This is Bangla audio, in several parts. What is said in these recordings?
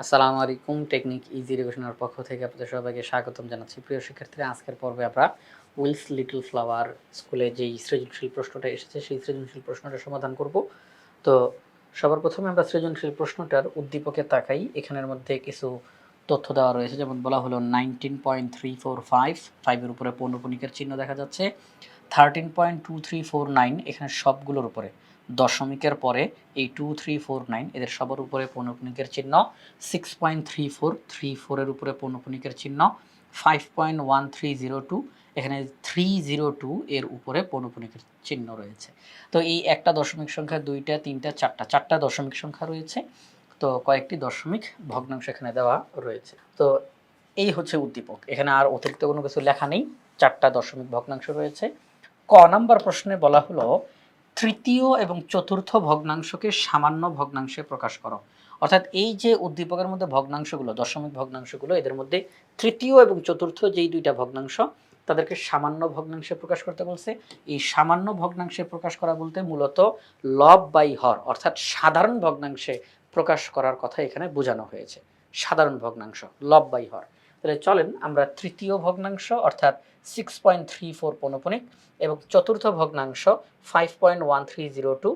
আসসালামু আলাইকুম। টেকনিক ইজি এডুকেশনের পক্ষ থেকে আপনাদের সবাইকে স্বাগতম জানাচ্ছি। প্রিয় শিক্ষার্থীরা, আজকের পর্বে আমরা উইলস লিটল ফ্লাওয়ার স্কুলে যেই সৃজনশীল প্রশ্নটা এসেছে সেই সৃজনশীল প্রশ্নটা সমাধান করব। তো সবার প্রথমে আমরা সৃজনশীল প্রশ্নটার উদ্দীপকে তাকাই। এখানের মধ্যে কিছু তথ্য দেওয়া রয়েছে, যেমন বলা হলো 19.345 5 এর উপরে পৌনঃপুনিকের চিহ্ন দেখা যাচ্ছে। 13.2349 এখানে সবগুলোর উপরে দশমিকের পরে এই 2349 এদের সবার উপরে পৌনঃপুনিকের চিহ্ন। 6.3434 এর উপরে পৌনঃপুনিকের চিহ্ন। 5.1302 এখানে 302 এর উপরে পৌনঃপুনিকের চিহ্ন রয়েছে। তো এই একটা দশমিক সংখ্যা, দুইটা, তিনটা, চারটা দশমিক সংখ্যা রয়েছে। তো কয়েকটি দশমিক ভগ্নাংশ এখানে দেওয়া রয়েছে। তো এই হচ্ছে উদ্দীপক। এখানে আর অতিরিক্ত কোনো কিছু লেখা নেই, চারটা দশমিক ভগ্নাংশ রয়েছে। ক নাম্বার প্রশ্নে বলা হলো তৃতীয় এবং চতুর্থ ভগ্নাংশকে সামান্য ভগ্নাংশে প্রকাশ করো। অর্থাৎ এই যে উদ্দীপকের মধ্যে ভগ্নাংশগুলো, দশমিক ভগ্নাংশগুলো, এদের মধ্যে তৃতীয় এবং চতুর্থ যেই দুইটা ভগ্নাংশ তাদেরকে সামান্য ভগ্নাংশে প্রকাশ করতে বলছে। এই সামান্য ভগ্নাংশে প্রকাশ করা বলতে মূলত লব বাই হর অর্থাৎ সাধারণ ভগ্নাংশে প্রকাশ করার কথা এখানে বোঝানো হয়েছে। সাধারণ ভগ্নাংশ লব বাই হর। তাহলে চলেন আমরা তৃতীয় ভগ্নাংশ অর্থাৎ 6.34 পৌনঃপুনিক এবং চতুর্থ ভগ্নাংশ 5.1302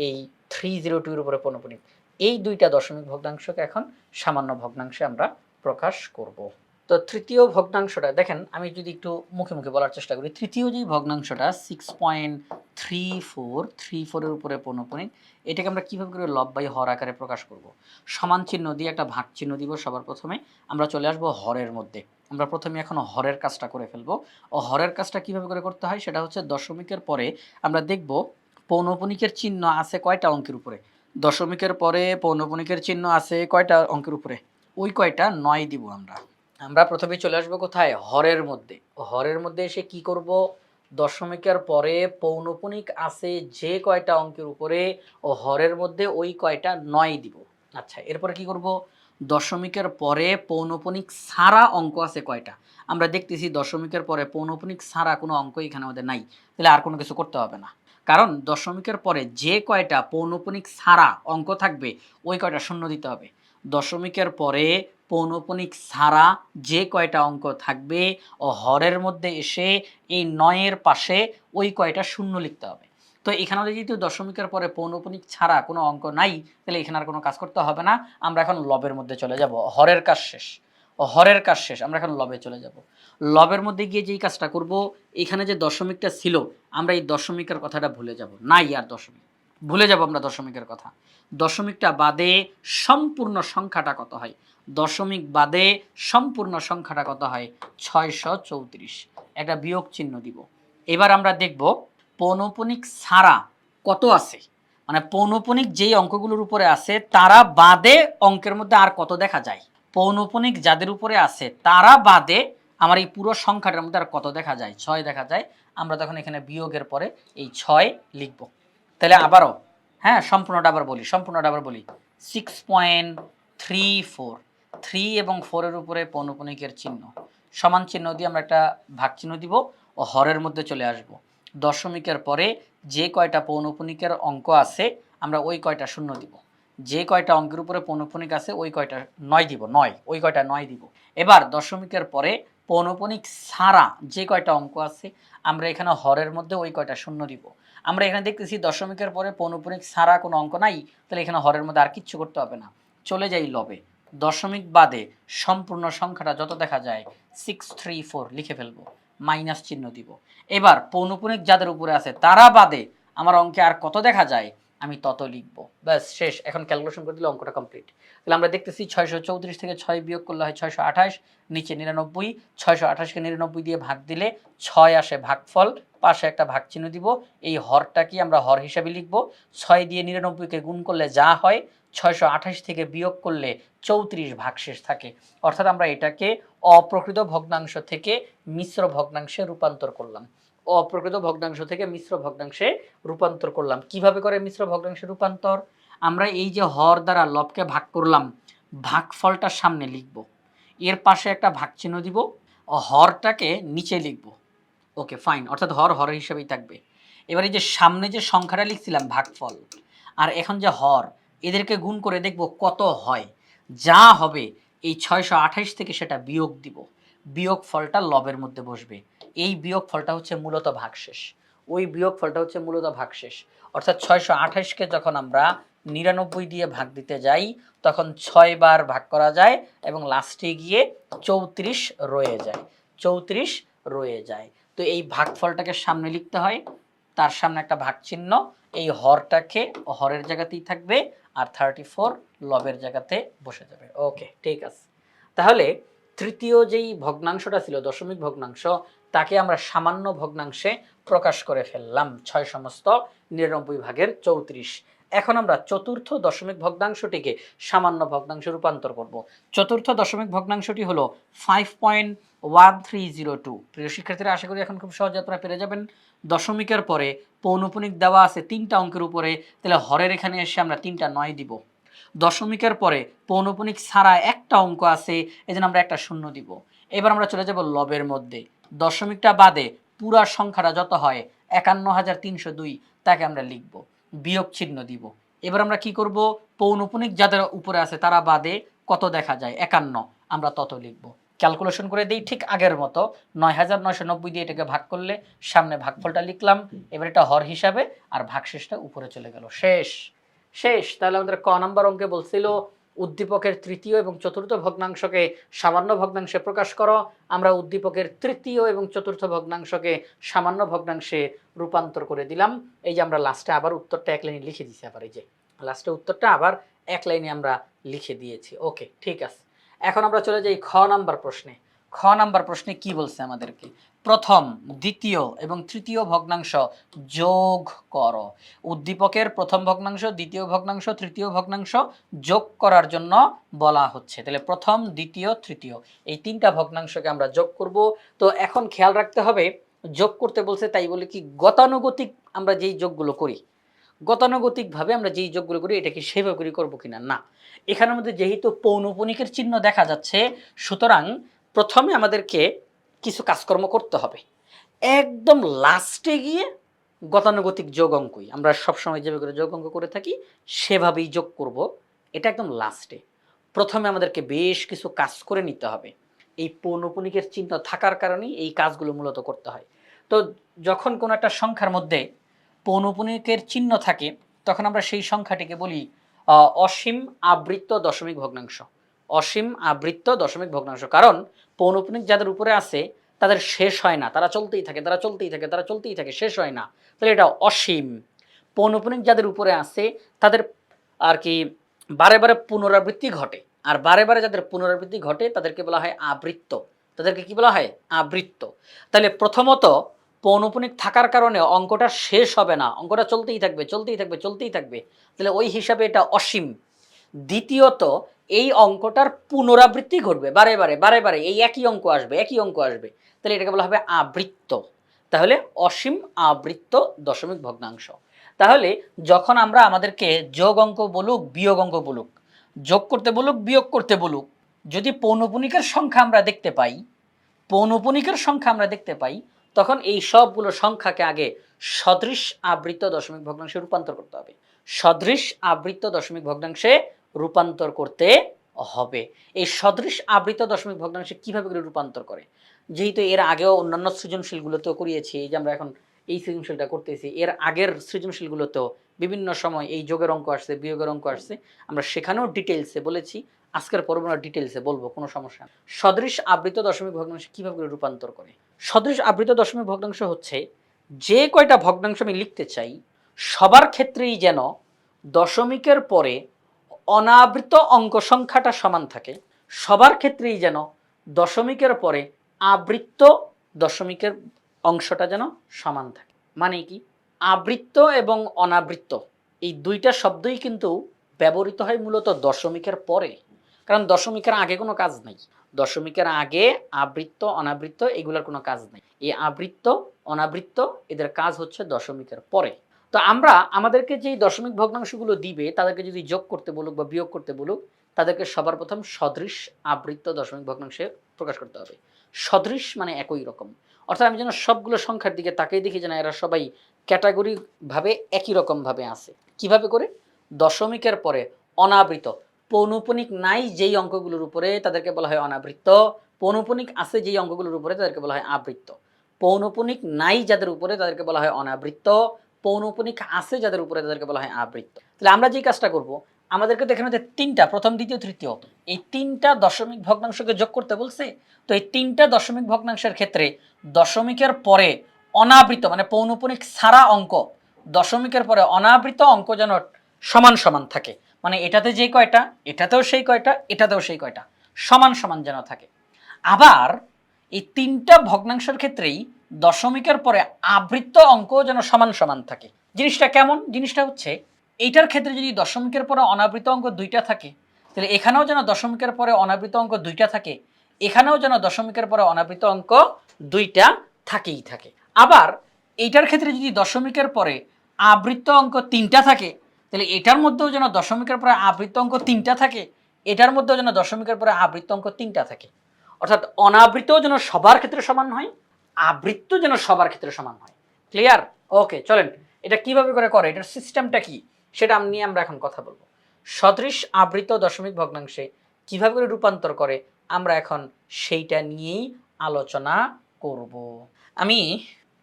এই 302 এর উপরে পৌনঃপুনিক, এই দুইটা দশমিক ভগ্নাংশকে এখন সামান্য ভগ্নাংশে আমরা প্রকাশ করব। তো তৃতীয় ভগ্নাংশটা দেখেন, আমি যদি একটু মুখে মুখে বলার চেষ্টা করি। তৃতীয় যে ভগ্নাংশটা 6.3434 এর উপরে পৌনঃপুনিক, এটাকে আমরা কীভাবে করে লব বাই হর আকারে প্রকাশ করব? সমান চিহ্ন দিয়ে একটা ভাগ চিহ্ন দিব। সবার প্রথমে আমরা চলে আসবো হরের মধ্যে। আমরা প্রথমে এখন হরের কাজটা করে ফেলবো। ও হরের কাজটা কিভাবে করে করতে হয় সেটা হচ্ছে দশমিকের পরে আমরা দেখব পৌনঃপুনিকের চিহ্ন আছে কয়টা অঙ্কের উপরে। দশমিকের পরে পৌনঃপুনিকের চিহ্ন আছে কয়টা অঙ্কের উপরে? ওই কয়টা 9 দিব আমরা। আমরা প্রথমে চলে আসবো কোথায়? হরের মধ্যে। হরের মধ্যে এসে কি করব? দশমিকের পরে পৌনঃপুনিক আছে যে কয়টা অঙ্কের উপরে ও হরের মধ্যে ওই কয়টা 9 দিব। আচ্ছা, এরপরে কি করব? দশমিকের পরে পৌনঃপুনিক ছাড়া অঙ্ক আছে কয়টা? আমরা দেখতেছি দশমিকের পরে পৌনঃপুনিক ছাড়া কোনো অঙ্ক এখানে আমাদের নাই। তাহলে আর কোনো কিছু করতে হবে না, কারণ দশমিকের পরে যে কয়টা পৌনঃপুনিক ছাড়া অঙ্ক থাকবে ওই কয়টা শূন্য দিতে হবে। দশমিকের পরে পৌনঃপুনিক ছাড়া যে কয়টা অঙ্ক থাকবে ও হরের মধ্যে এসে এই 9-এর পাশে ওই কয়টা শূন্য লিখতে হবে। তো এখানে যেহেতু দশমিকের পরে পৌনঃপুনিক ছাড়া কোনো অঙ্ক নাই, তাহলে এখানে আর কোনো কাজ করতে হবে না। আমরা এখন লবের মধ্যে চলে যাব। হরের কাজ শেষ। হরের কাজ শেষ, আমরা এখন লবে চলে যাব। লবের মধ্যে গিয়ে যেই কাজটা করব, এখানে যে দশমিকটা ছিল আমরা এই দশমিকের কথাটা ভুলে যাব। নাই আর দশমিক, ভুলে যাব আমরা দশমিকের কথা। দশমিকটা বাদে সম্পূর্ণ সংখ্যাটা কত হয়? দশমিক বাদে সম্পূর্ণ সংখ্যাটা কত হয়? 634। একটা বিয়োগ চিহ্ন দিব। এবার আমরা দেখব পৌনঃপুনিক ছাড়া কত আছে, মানে পৌনঃপুনিক যেই অঙ্কগুলোর উপরে আছে তারা বাদে অঙ্কের মধ্যে আর কত দেখা যায়। পৌনঃপুনিক যাদের উপরে আছে তারা বাদে আমার এই পুরো সংখ্যাটার মধ্যে আর কত দেখা যায়? 6 দেখা যায়। আমরা তখন এখানে বিয়োগের পরে এই 6 লিখব। তাহলে আবারও, হ্যাঁ, সম্পূর্ণটা আবার বলি। 6.34 3 এবং 4 এর উপরে পৌনঃপুনিকের চিহ্ন, সমান চিহ্ন দিয়ে আমরা একটা ভাগ চিহ্ন দিব ও হরের মধ্যে চলে আসব। দশমিকের পরে যে কয়টা পৌনঃপুনিকের অঙ্ক আছে আমরা ওই কয়টা শূন্য দিব। যে কয়টা অঙ্কের উপরে পৌনঃপুনিক আছে ওই কয়টা 9 দিব। ওই কয়টা 9 দিব। এবার দশমিকের পরে পৌনঃপুনিক ছাড়া যে কয়টা অঙ্ক আছে আমরা এখানে হরের মধ্যে ওই কয়টা শূন্য দিব। আমরা এখানে দেখতেছি দশমিকের পরে পৌনঃপুনিক ছাড়া কোনো অঙ্ক নাই, তাহলে এখানে হরের মধ্যে আর কিচ্ছু করতে হবে না। চলে যাই লবে। দশমিক বাদে সম্পূর্ণ সংখ্যাটা যত দেখা যায় 634 লিখে ফেলবো, মাইনাস চিহ্ন দিব। এবার পৌনঃপুনিক যাদের উপরে আছে তারা বাদে আমার অঙ্কে আর কত দেখা যায় আমি তত লিখবো। ব্যাস শেষ। এখন ক্যালকুলেশন করে দিলে অঙ্কটা কমপ্লিট। তাহলে আমরা দেখতেছি 634 থেকে 6 বিয়োগ করলে হয় 628, নিচে 99। 628কে 99 দিয়ে ভাগ দিলে 6 আসে ভাগফল, পাশে একটা ভাগ চিহ্ন দিব। এই হরটা কি আমরা হর হিসাবে লিখব। 6 দিয়ে 99কে গুণ করলে যা হয় 628 থেকে বিয়োগ করলে 34 ভাগশেষ থাকে। অর্থাৎ আমরা এটাকে অপ্রকৃত ভগ্নাংশ থেকে মিশ্র ভগ্নাংশে রূপান্তর করলাম। অপ্রকৃত ভগ্নাংশ থেকে মিশ্র ভগ্নাংশে রূপান্তর করলাম। কিভাবে করে মিশ্র ভগ্নাংশে রূপান্তর? আমরা এই যে হর দ্বারা লবকে ভাগ করলাম, ভাগফলটার সামনে লিখব, এর পাশে একটা ভাগ চিহ্ন দিব, হরটাকে নিচে লিখব। ওকে ফাইন, অর্থাৎ হর হরের হিসাবেই থাকবে। এবার এই যে সামনে যে সংখ্যাটা লিখছিলাম ভাগফল আর এখন যে হর, এদেরকে গুণ করে দেখব কত হয়। যা হবে এই 628 থেকে সেটা বিয়োগ দিব, বিয়োগ ফলটা লবের মধ্যে বসবে। এই বিয়োগ ফলটা হচ্ছে মূলত ভাগশেষ, ওই বিয়োগ ফলটা হচ্ছে মূলত ভাগশেষ। অর্থাৎ 628কে যখন আমরা 99 দিয়ে ভাগ দিতে যাই তখন 6 বার ভাগ করা যায় এবং লাস্টে গিয়ে 34 রয়ে যায়, 34 রয়ে যায়। তো এই ভাগফলটাকে সামনে লিখতে হয়, তার সামনে একটা ভাগ চিহ্ন, এই হরটাকে হরের জায়গাতেই থাকবে আর 34 লবের জায়গাতে বসে যাবে। ওকে, ঠিক আছে। তাহলে তৃতীয় যেই ভগ্নাংশটা ছিল দশমিক ভগ্নাংশ, তাকে আমরা সামান্য ভগ্নাংশে প্রকাশ করে ফেললাম 6 সমস্ত 99 ভাগের 34। এখন আমরা চতুর্থ দশমিক ভগ্নাংশটিকে সামান্য ভগ্নাংশে রূপান্তর করব। চতুর্থ দশমিক ভগ্নাংশটি হলো 5.1302। প্রিয় শিক্ষার্থীরা, আশা করি এখন খুব সহজে আপনারা পেরে যাবেন। দশমিকের পরে পৌনপুনিক দেওয়া আছে 3টা অঙ্কের উপরে, তাহলে হরের এখানে এসে আমরা 3টা 9 দিব। দশমিকের পরে পৌনপুনিক ছাড়া একটা অঙ্ক আছে, এজন্য আমরা একটা শূন্য দিব। এবার আমরা চলে যাব লবের মধ্যে। দশমিকটা বাদে পুরা সংখ্যাটা যত হয় 51,302 তাকে আমরা লিখব, বিয়োগ চিহ্ন দিব। এবার আমরা কি করব, পৌনপুনিক যাদের উপরে আছে তারা বাদে কত দেখা যায় 51, আমরা তত লিখব। ক্যালকুলেশন করে দিই ঠিক আগের মতো, 9,990 দিয়ে এটাকে ভাগ করলে সামনে ভাগফলটা লিখলাম, এবার এটা হর হিসাবে আর ভাগশেষটা উপরে চলে গেল। শেষ শেষ। তাহলে আমাদের ক নাম্বার অঙ্কে বলছিল উদ্দীপকের তৃতীয় এবং চতুর্থ ভগ্নাংশকে সামান্য ভগ্নাংশে প্রকাশ করো। আমরা উদ্দীপকের তৃতীয় এবং চতুর্থ ভগ্নাংশকে সামান্য ভগ্নাংশে রূপান্তর করে দিলাম। এই যে আমরা লাস্টে আবার উত্তরটা এক লাইনে লিখে দিয়েছি, আবার এই যে লাস্টে উত্তরটা আবার এক লাইনে আমরা লিখে দিয়েছি। ওকে, ঠিক আছে। এখন আমরা চলে যাই খ নাম্বার প্রশ্নে। খ নাম্বার প্রশ্নে কি বলছে আমাদেরকে, প্রথম, দ্বিতীয় এবং তৃতীয় ভগ্নাংশ যোগ করো। উদ্দীপকের প্রথম ভগ্নাংশ, দ্বিতীয় ভগ্নাংশ, তৃতীয় ভগ্নাংশ যোগ করার জন্য বলা হচ্ছে। তাহলে প্রথম, দ্বিতীয়, তৃতীয় এই 3টা ভগ্নাংশকে আমরা যোগ করব। তো এখন খেয়াল রাখতে হবে, যোগ করতে বলছে তাই বলে কি গতানুগতিক আমরা যেই যোগগুলো করি, গতানুগতিকভাবে আমরা যেই যোগগুলো করি এটা কি সেভাবে করে করবো কিনা, না। এখানের মধ্যে যেহেতু পৌনপুনিকের চিহ্ন দেখা যাচ্ছে, সুতরাং প্রথমে আমাদেরকে কিছু কাজকর্ম করতে হবে। একদম লাস্টে গিয়ে গতানুগতিক যোগ অঙ্কই আমরা সবসময় যেভাবে করে যোগ অঙ্ক করে থাকি সেভাবেই যোগ করব, এটা একদম লাস্টে। প্রথমে আমাদেরকে বেশ কিছু কাজ করে নিতে হবে। এই পৌনপুনিকের চিহ্ন থাকার কারণেই এই কাজগুলো মূলত করতে হয়। তো যখন কোনো একটা সংখ্যার মধ্যে পৌনপুনিকের চিহ্ন থাকে তখন আমরা সেই সংখ্যাটিকে বলি অসীম আবৃত্ত দশমিক ভগ্নাংশ। অসীম আবৃত্ত দশমিক ভগ্নাংশ, কারণ পৌনপুনিক যাদের উপরে আছে তাদের শেষ হয় না, তারা চলতেই থাকে, তারা চলতেই থাকে, তারা চলতেই থাকে, শেষ হয় না, তাহলে এটা অসীম। পৌনপুনিক যাদের উপরে আছে তাদের আর কি বারে বারে পুনরাবৃত্তি ঘটে, আর বারে বারে যাদের পুনরাবৃত্তি ঘটে তাদেরকে বলা হয় আবৃত্ত। তাদেরকে কি বলা হয়, আবৃত্ত। তাহলে প্রথমত পৌনপুনিক থাকার কারণে অঙ্কটা শেষ হবে না, অঙ্কটা চলতেই থাকবে, চলতেই থাকবে, চলতেই থাকবে, তাহলে ওই হিসাবে এটা অসীম। দ্বিতীয়ত এই অঙ্কটার পুনরাবৃত্তি ঘটবে, বারে বারে বারে বারে এই একই অঙ্ক আসবে, একই অঙ্ক আসবে, তাহলে এটাকে বলা হবে আবৃত্ত। তাহলে অসীম আবৃত্ত দশমিক ভগ্নাংশ। তাহলে যখন আমরা আমাদেরকে যোগ অঙ্ক বলুক বিয়োগ অঙ্ক বলুক, যোগ করতে বলুক বিয়োগ করতে বলুক, যদি পৌনপুনিকের সংখ্যা আমরা দেখতে পাই, পৌনপুনিকের সংখ্যা আমরা দেখতে পাই, তখন এই সবগুলো সংখ্যাকে আগে সদৃশ আবৃত্ত দশমিক ভগ্নাংশে রূপান্তর করতে হবে। সদৃশ আবৃত্ত দশমিক ভগ্নাংশে রূপান্তর করতে হবে। এই সদৃশ আবৃত্ত দশমিক ভগ্নাংশে কিভাবে করে রূপান্তর করে, যেহেতু এর আগেও অন্যান্য সৃজনশীলগুলোতেও করিয়েছি, এই যে আমরা এখন এই সৃজনশীলটা করতেছি, এর আগের সৃজনশীলগুলোতেও বিভিন্ন সময় এই যোগের অঙ্ক আসছে, বিয়োগের অঙ্ক আসছে, আমরা সেখানেও ডিটেলসে বলেছি। আজকের পর্ব আমরা ডিটেলসে বলবো, কোনো সমস্যা নেই। সদৃশ আবৃত দশমিক ভগ্নাংশে কীভাবে করে রূপান্তর করে, সদৃশ আবৃত দশমিক ভগ্নাংশ হচ্ছে যে কয়টা ভগ্নাংশ আমি লিখতে চাই সবার ক্ষেত্রেই যেন দশমিকের পরে অনাবৃত অঙ্ক সংখ্যাটা সমান থাকে, সবার ক্ষেত্রেই যেন দশমিকের পরে আবৃত্ত দশমিকের অংশটা যেন সমান থাকে। মানে কি, আবৃত্ত এবং অনাবৃত্ত এই দুইটা শব্দই কিন্তু ব্যবহৃত হয় মূলত দশমিকের পরে, কারণ দশমিকের আগে কোনো কাজ নেই। দশমিকের আগে আবৃত্ত অনাবৃত্ত এগুলোর কোনো কাজ নেই। এই আবৃত্ত অনাবৃত্ত এদের কাজ হচ্ছে দশমিকের পরে। তো আমরা আমাদেরকে যেই দশমিক ভগ্নাংশগুলো দিবে তাদেরকে যদি যোগ করতে বলুক বা বিয়োগ করতে বলুক, তাদেরকে সবার প্রথম সদৃশ আবৃত্ত দশমিক ভগ্নাংশে প্রকাশ করতে হবে। সদৃশ মানে একই রকম, অর্থাৎ আমি যেন সবগুলো সংখ্যার দিকে তাকিয়ে দেখি যেন এরা সবাই ক্যাটাগরিভাবে একই রকমভাবে আছে। কিভাবে করে, দশমিকের পরে অনাবৃত পৌনঃপুনিক নাই যেই অঙ্কগুলোর উপরে তাদেরকে বলা হয় অনাবৃত্ত, পৌনঃপুনিক আছে যেই অঙ্কগুলোর উপরে তাদেরকে বলা হয় আবৃত্ত। পৌনঃপুনিক নাই যাদের উপরে তাদেরকে বলা হয় অনাবৃত্ত, পৌনঃপুনিক আছে যাদের উপরে তাদেরকে বলা হয় আবৃত্ত। তাহলে আমরা যেই কাজটা করব, আমাদেরকে তো এখানে যে তিনটা, প্রথম দ্বিতীয় তৃতীয়, এই তিনটা দশমিক ভগ্নাংশকে যোগ করতে বলছে। তো এই তিনটা দশমিক ভগ্নাংশের ক্ষেত্রে দশমিকের পরে অনাবৃত্ত মানে পৌনঃপুনিক ছাড়া অঙ্ক, দশমিকের পরে অনাবৃত অঙ্ক যেন সমান সমান থাকে। মানে এটাতে যে কয়টা, এটাতেও সেই কয়টা, এটাতেও সেই কয়টা, সমান সমান যেন থাকে। আবার এই তিনটা ভগ্নাংশের ক্ষেত্রেই দশমিকের পরে আবৃত্ত অঙ্ক যেন সমান সমান থাকে। জিনিসটা কেমন? জিনিসটা হচ্ছে এইটার ক্ষেত্রে যদি দশমিকের পরে অনাবৃত অঙ্ক দুইটা থাকে, তাহলে এখানেও যেন দশমিকের পরে অনাবৃত অঙ্ক দুইটা থাকে, এখানেও যেন দশমিকের পরে অনাবৃত অঙ্ক দুইটা থাকেই থাকে। আবার এইটার ক্ষেত্রে যদি দশমিকের পরে আবৃত্ত অঙ্ক তিনটা থাকে, তাহলে এটার মধ্যেও যেন দশমিকের পরে আবৃত্ত অঙ্ক তিনটা থাকে, এটার মধ্যেও যেন দশমিকের পরে আবৃত্ত অঙ্ক তিনটা থাকে। অর্থাৎ অনাবৃতও যেন সবার ক্ষেত্রে সমান হয়, আবৃত্ত যেন সবার ক্ষেত্রে সমান হয়। ক্লিয়ার? ওকে, চলেন এটা কিভাবে করে এটার সিস্টেমটা কি সেটা নিয়ে আমরা এখন কথা বলবো। সদৃশ আবৃত দশমিক ভগ্নাংশে কিভাবে করে রূপান্তর করে আমরা এখন সেইটা নিয়েই আলোচনা করব। আমি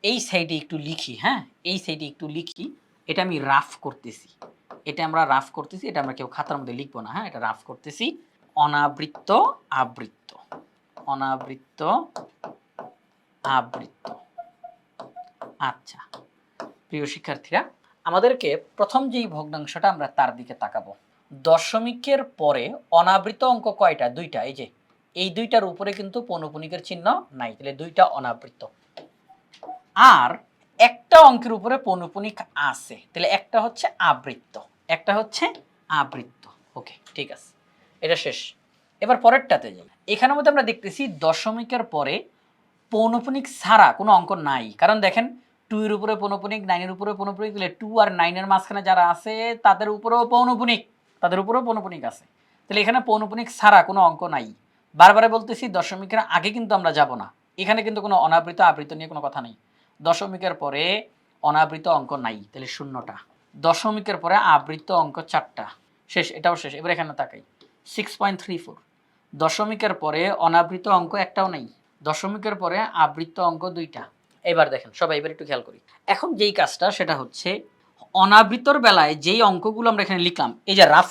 এই সাইডে একটু লিখি, হ্যাঁ এই সাইডে একটু লিখি, এটা আমি রাফ করতেছি, এটা আমরা রাফ করতেছি, এটা আমরা কেউ খাতার মধ্যে লিখবো না, হ্যাঁ এটা রাফ করতেছি। অনাবৃত্ত আবৃত্ত, অনাবৃত্ত আবৃত্ত। আচ্ছা প্রিয় শিক্ষার্থীরা, আমাদেরকে প্রথম যেই ভগ্নাংশটা আমরা তার দিকে তাকাবো। দশমিকের পরে অনাবৃত অঙ্ক কয়টা? দুইটা। এই যে এই দুইটার উপরে কিন্তু পৌনঃপুনিকের চিহ্ন নাই, তাহলে দুইটা অনাবৃত। আর একটা অঙ্কের উপরে পৌনঃপুনিক আছে, তাহলে একটা হচ্ছে আবৃত্ত, একটা হচ্ছে আবৃত্ত। ওকে ঠিক আছে, এটা শেষ। এবার পরেরটাতে যাই। এখানের মধ্যে আমরা দেখতেছি দশমিকের পরে পৌনঃপুনিক ছাড়া কোনো অঙ্ক নাই। কারণ দেখেন 2 এর উপরে পৌনঃপুনিক, 9 এর উপরে পৌনঃপুনিক, তাহলে 2 আর 9 এর মাঝখানে যারা আছে তাদের উপরেও পৌনঃপুনিক, তাদের উপরেও পৌনঃপুনিক আছে। তাহলে এখানে পৌনঃপুনিক ছাড়া কোনো অঙ্ক নাই। বারবার বলতেছি দশমিকের আগে কিন্তু আমরা যাব না, এখানে কিন্তু কোনো অনাবৃত আবৃত নিয়ে কোনো কথা নেই। দশমিকের পরে অনাবৃত অঙ্ক নাই, তাহলে শূন্যটা। দশমিকের পরে আবৃত অঙ্ক 4টা, শেষ, এটাও শেষ। এবার এখানে তাকাই 6.34। দশমিকের পরে অনাবৃত অঙ্ক একটাও নাই, দশমিকের পরে আবৃত্ত অঙ্ক দুইটা। এবার দেখেন সবাই, এবার একটু খেয়াল করি। এখন যেই কাজটা সেটা হচ্ছে অনাবৃতর বেলায় যেই অঙ্কগুলো আমরা এখানে লিখলাম, এই যে রাফ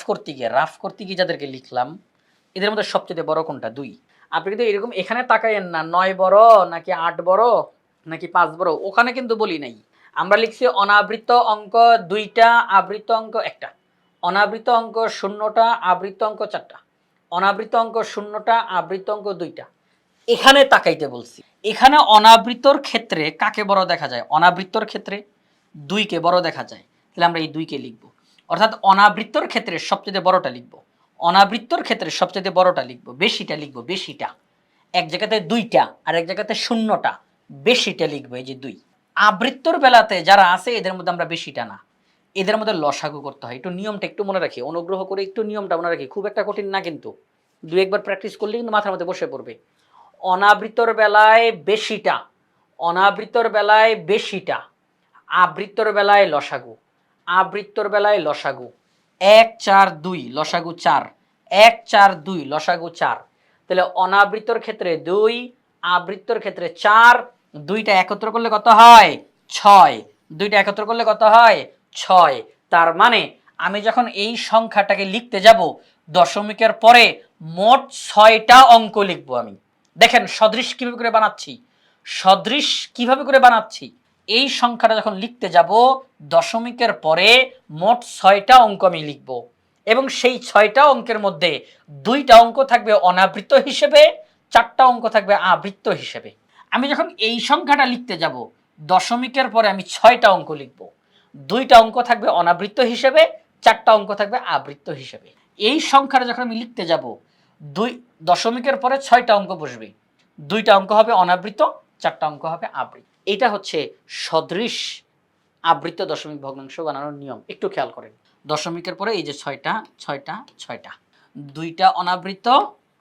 করতে গিয়ে যাদেরকে লিখলাম, এদের মধ্যে সবচেয়ে বড় কোনটা? 2। আপনি কিন্তু এরকম এখানে তাকাইয়েন না 9 বড় নাকি 8 বড় নাকি 5 বড়, ওখানে কিন্তু বলি নাই। আমরা লিখছি অনাবৃত অঙ্ক 2টা, আবৃত অঙ্ক 1টা। অনাবৃত অঙ্ক 0টা, আবৃত অঙ্ক 4টা। অনাবৃত অঙ্ক 0টা, আবৃত অঙ্ক 2টা। এখানে তাকাইতে বলছি। এখানে অনাবৃতর ক্ষেত্রে কাকে বড় দেখা যায়? অনাবৃতর ক্ষেত্রে 2কে বড় দেখা যায়, তাহলে আমরা এই 2কে লিখব। অর্থাৎ অনাবৃতর ক্ষেত্রে সবচেয়ে বড়টা লিখব, অনাবৃত্তর ক্ষেত্রে সবচেয়ে বড়টা লিখব, বেশিটা লিখব, বেশিটা। এক জায়গাতে 2টা আর এক জায়গাতে 0টা, বেশিটা লিখব, এই যে 2। আবৃত্তর বেলাতে যারা আছে এদের মধ্যে আমরা বেশিটা না, এদের মধ্যে লসাগু করতে হয়। একটু নিয়মটা একটু মনে রাখি, অনুগ্রহ করে একটু নিয়মটা মনে রাখি, খুব একটা কঠিন না কিন্তু, 2-1বার প্র্যাকটিস করলে কিন্তু মাথার মধ্যে বসে পড়বে। অনাবৃতর বেলায় বেশিটা, অনাবৃতর বেলায় বেশিটা, আবৃত্তর বেলায় লসাগু, আবৃত্তর বেলায় লসাগু। 1 4 2 লসাগু 4, 1 4 2 লসাগু 4। তাহলে অনাবৃত্তর ক্ষেত্রে 2, আবৃত্তর ক্ষেত্রে 4, দুইটা একত্র করলে কত হয়? 6। দুইটা একত্র করলে কত হয়? 6। তার মানে আমি যখন এই সংখ্যাটাকে লিখতে যাব, দশমিকের পরে মোট 6টা অঙ্ক লিখবো আমি। দেখেন সদৃশ কিভাবে করে বানাচ্ছি, সদৃশ কিভাবে করে বানাচ্ছি। এই সংখ্যাটা যখন লিখতে যাব, দশমিকের পরে মোট 6টা অঙ্ক আমি লিখব, এবং সেই 6টা অঙ্কের মধ্যে 2টা অঙ্ক থাকবে অনাবৃত্ত হিসেবে, 4টা অঙ্ক থাকবে আবৃত্ত হিসেবে। আমি যখন এই সংখ্যাটা লিখতে যাব, দশমিকের পরে আমি 6টা অঙ্ক লিখব, 2টা অঙ্ক থাকবে অনাবৃত্ত হিসেবে, 4টা অঙ্ক থাকবে আবৃত্ত হিসেবে। এই সংখ্যাটা যখন আমি লিখতে যাব, দশমিকের পরে 6টা অঙ্ক বসবে, 2টা অঙ্ক হবে অনাবৃত্ত, 4টা অঙ্ক হবে আবৃত্ত। এটা হচ্ছে সদৃশ আবৃত্ত দশমিক ভগ্নাংশ বানানোর নিয়ম। একটু খেয়াল করেন, দশমিকের পরে এই যে 6টা 6টা 6টা, 2টা অনাবৃত্ত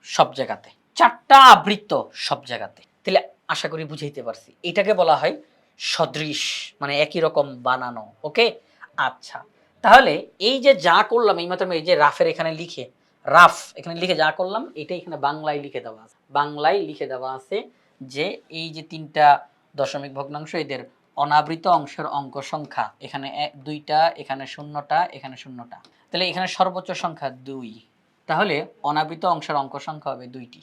সব জায়গাতে, 4টা আবৃত্ত সব জায়গাতে। তাহলে আশা করি বুঝাইতে পারছি, এটাকে বলা হয় সদৃশ, মানে একই রকম বানানো। ওকে আচ্ছা, তাহলে এই যে যা করলাম এইমাত্র, এই যে রাফের এখানে লিখে রাফ এখানে লিখে যা করলাম এটা এখানে বাংলায় লিখে দেওয়া আছে, বাংলায় লিখে দেওয়া আছে যে এই যে তিনটা দশমিক ভগ্নাংশ এদের অনাবৃত অংশের অঙ্ক সংখ্যা এখানে দুইটা, এখানে শূন্যটা, এখানে শূন্যটা, তাহলে এখানে সর্বোচ্চ সংখ্যা 2, তাহলে অনাবৃত অংশের অঙ্ক সংখ্যা হবে 2টি।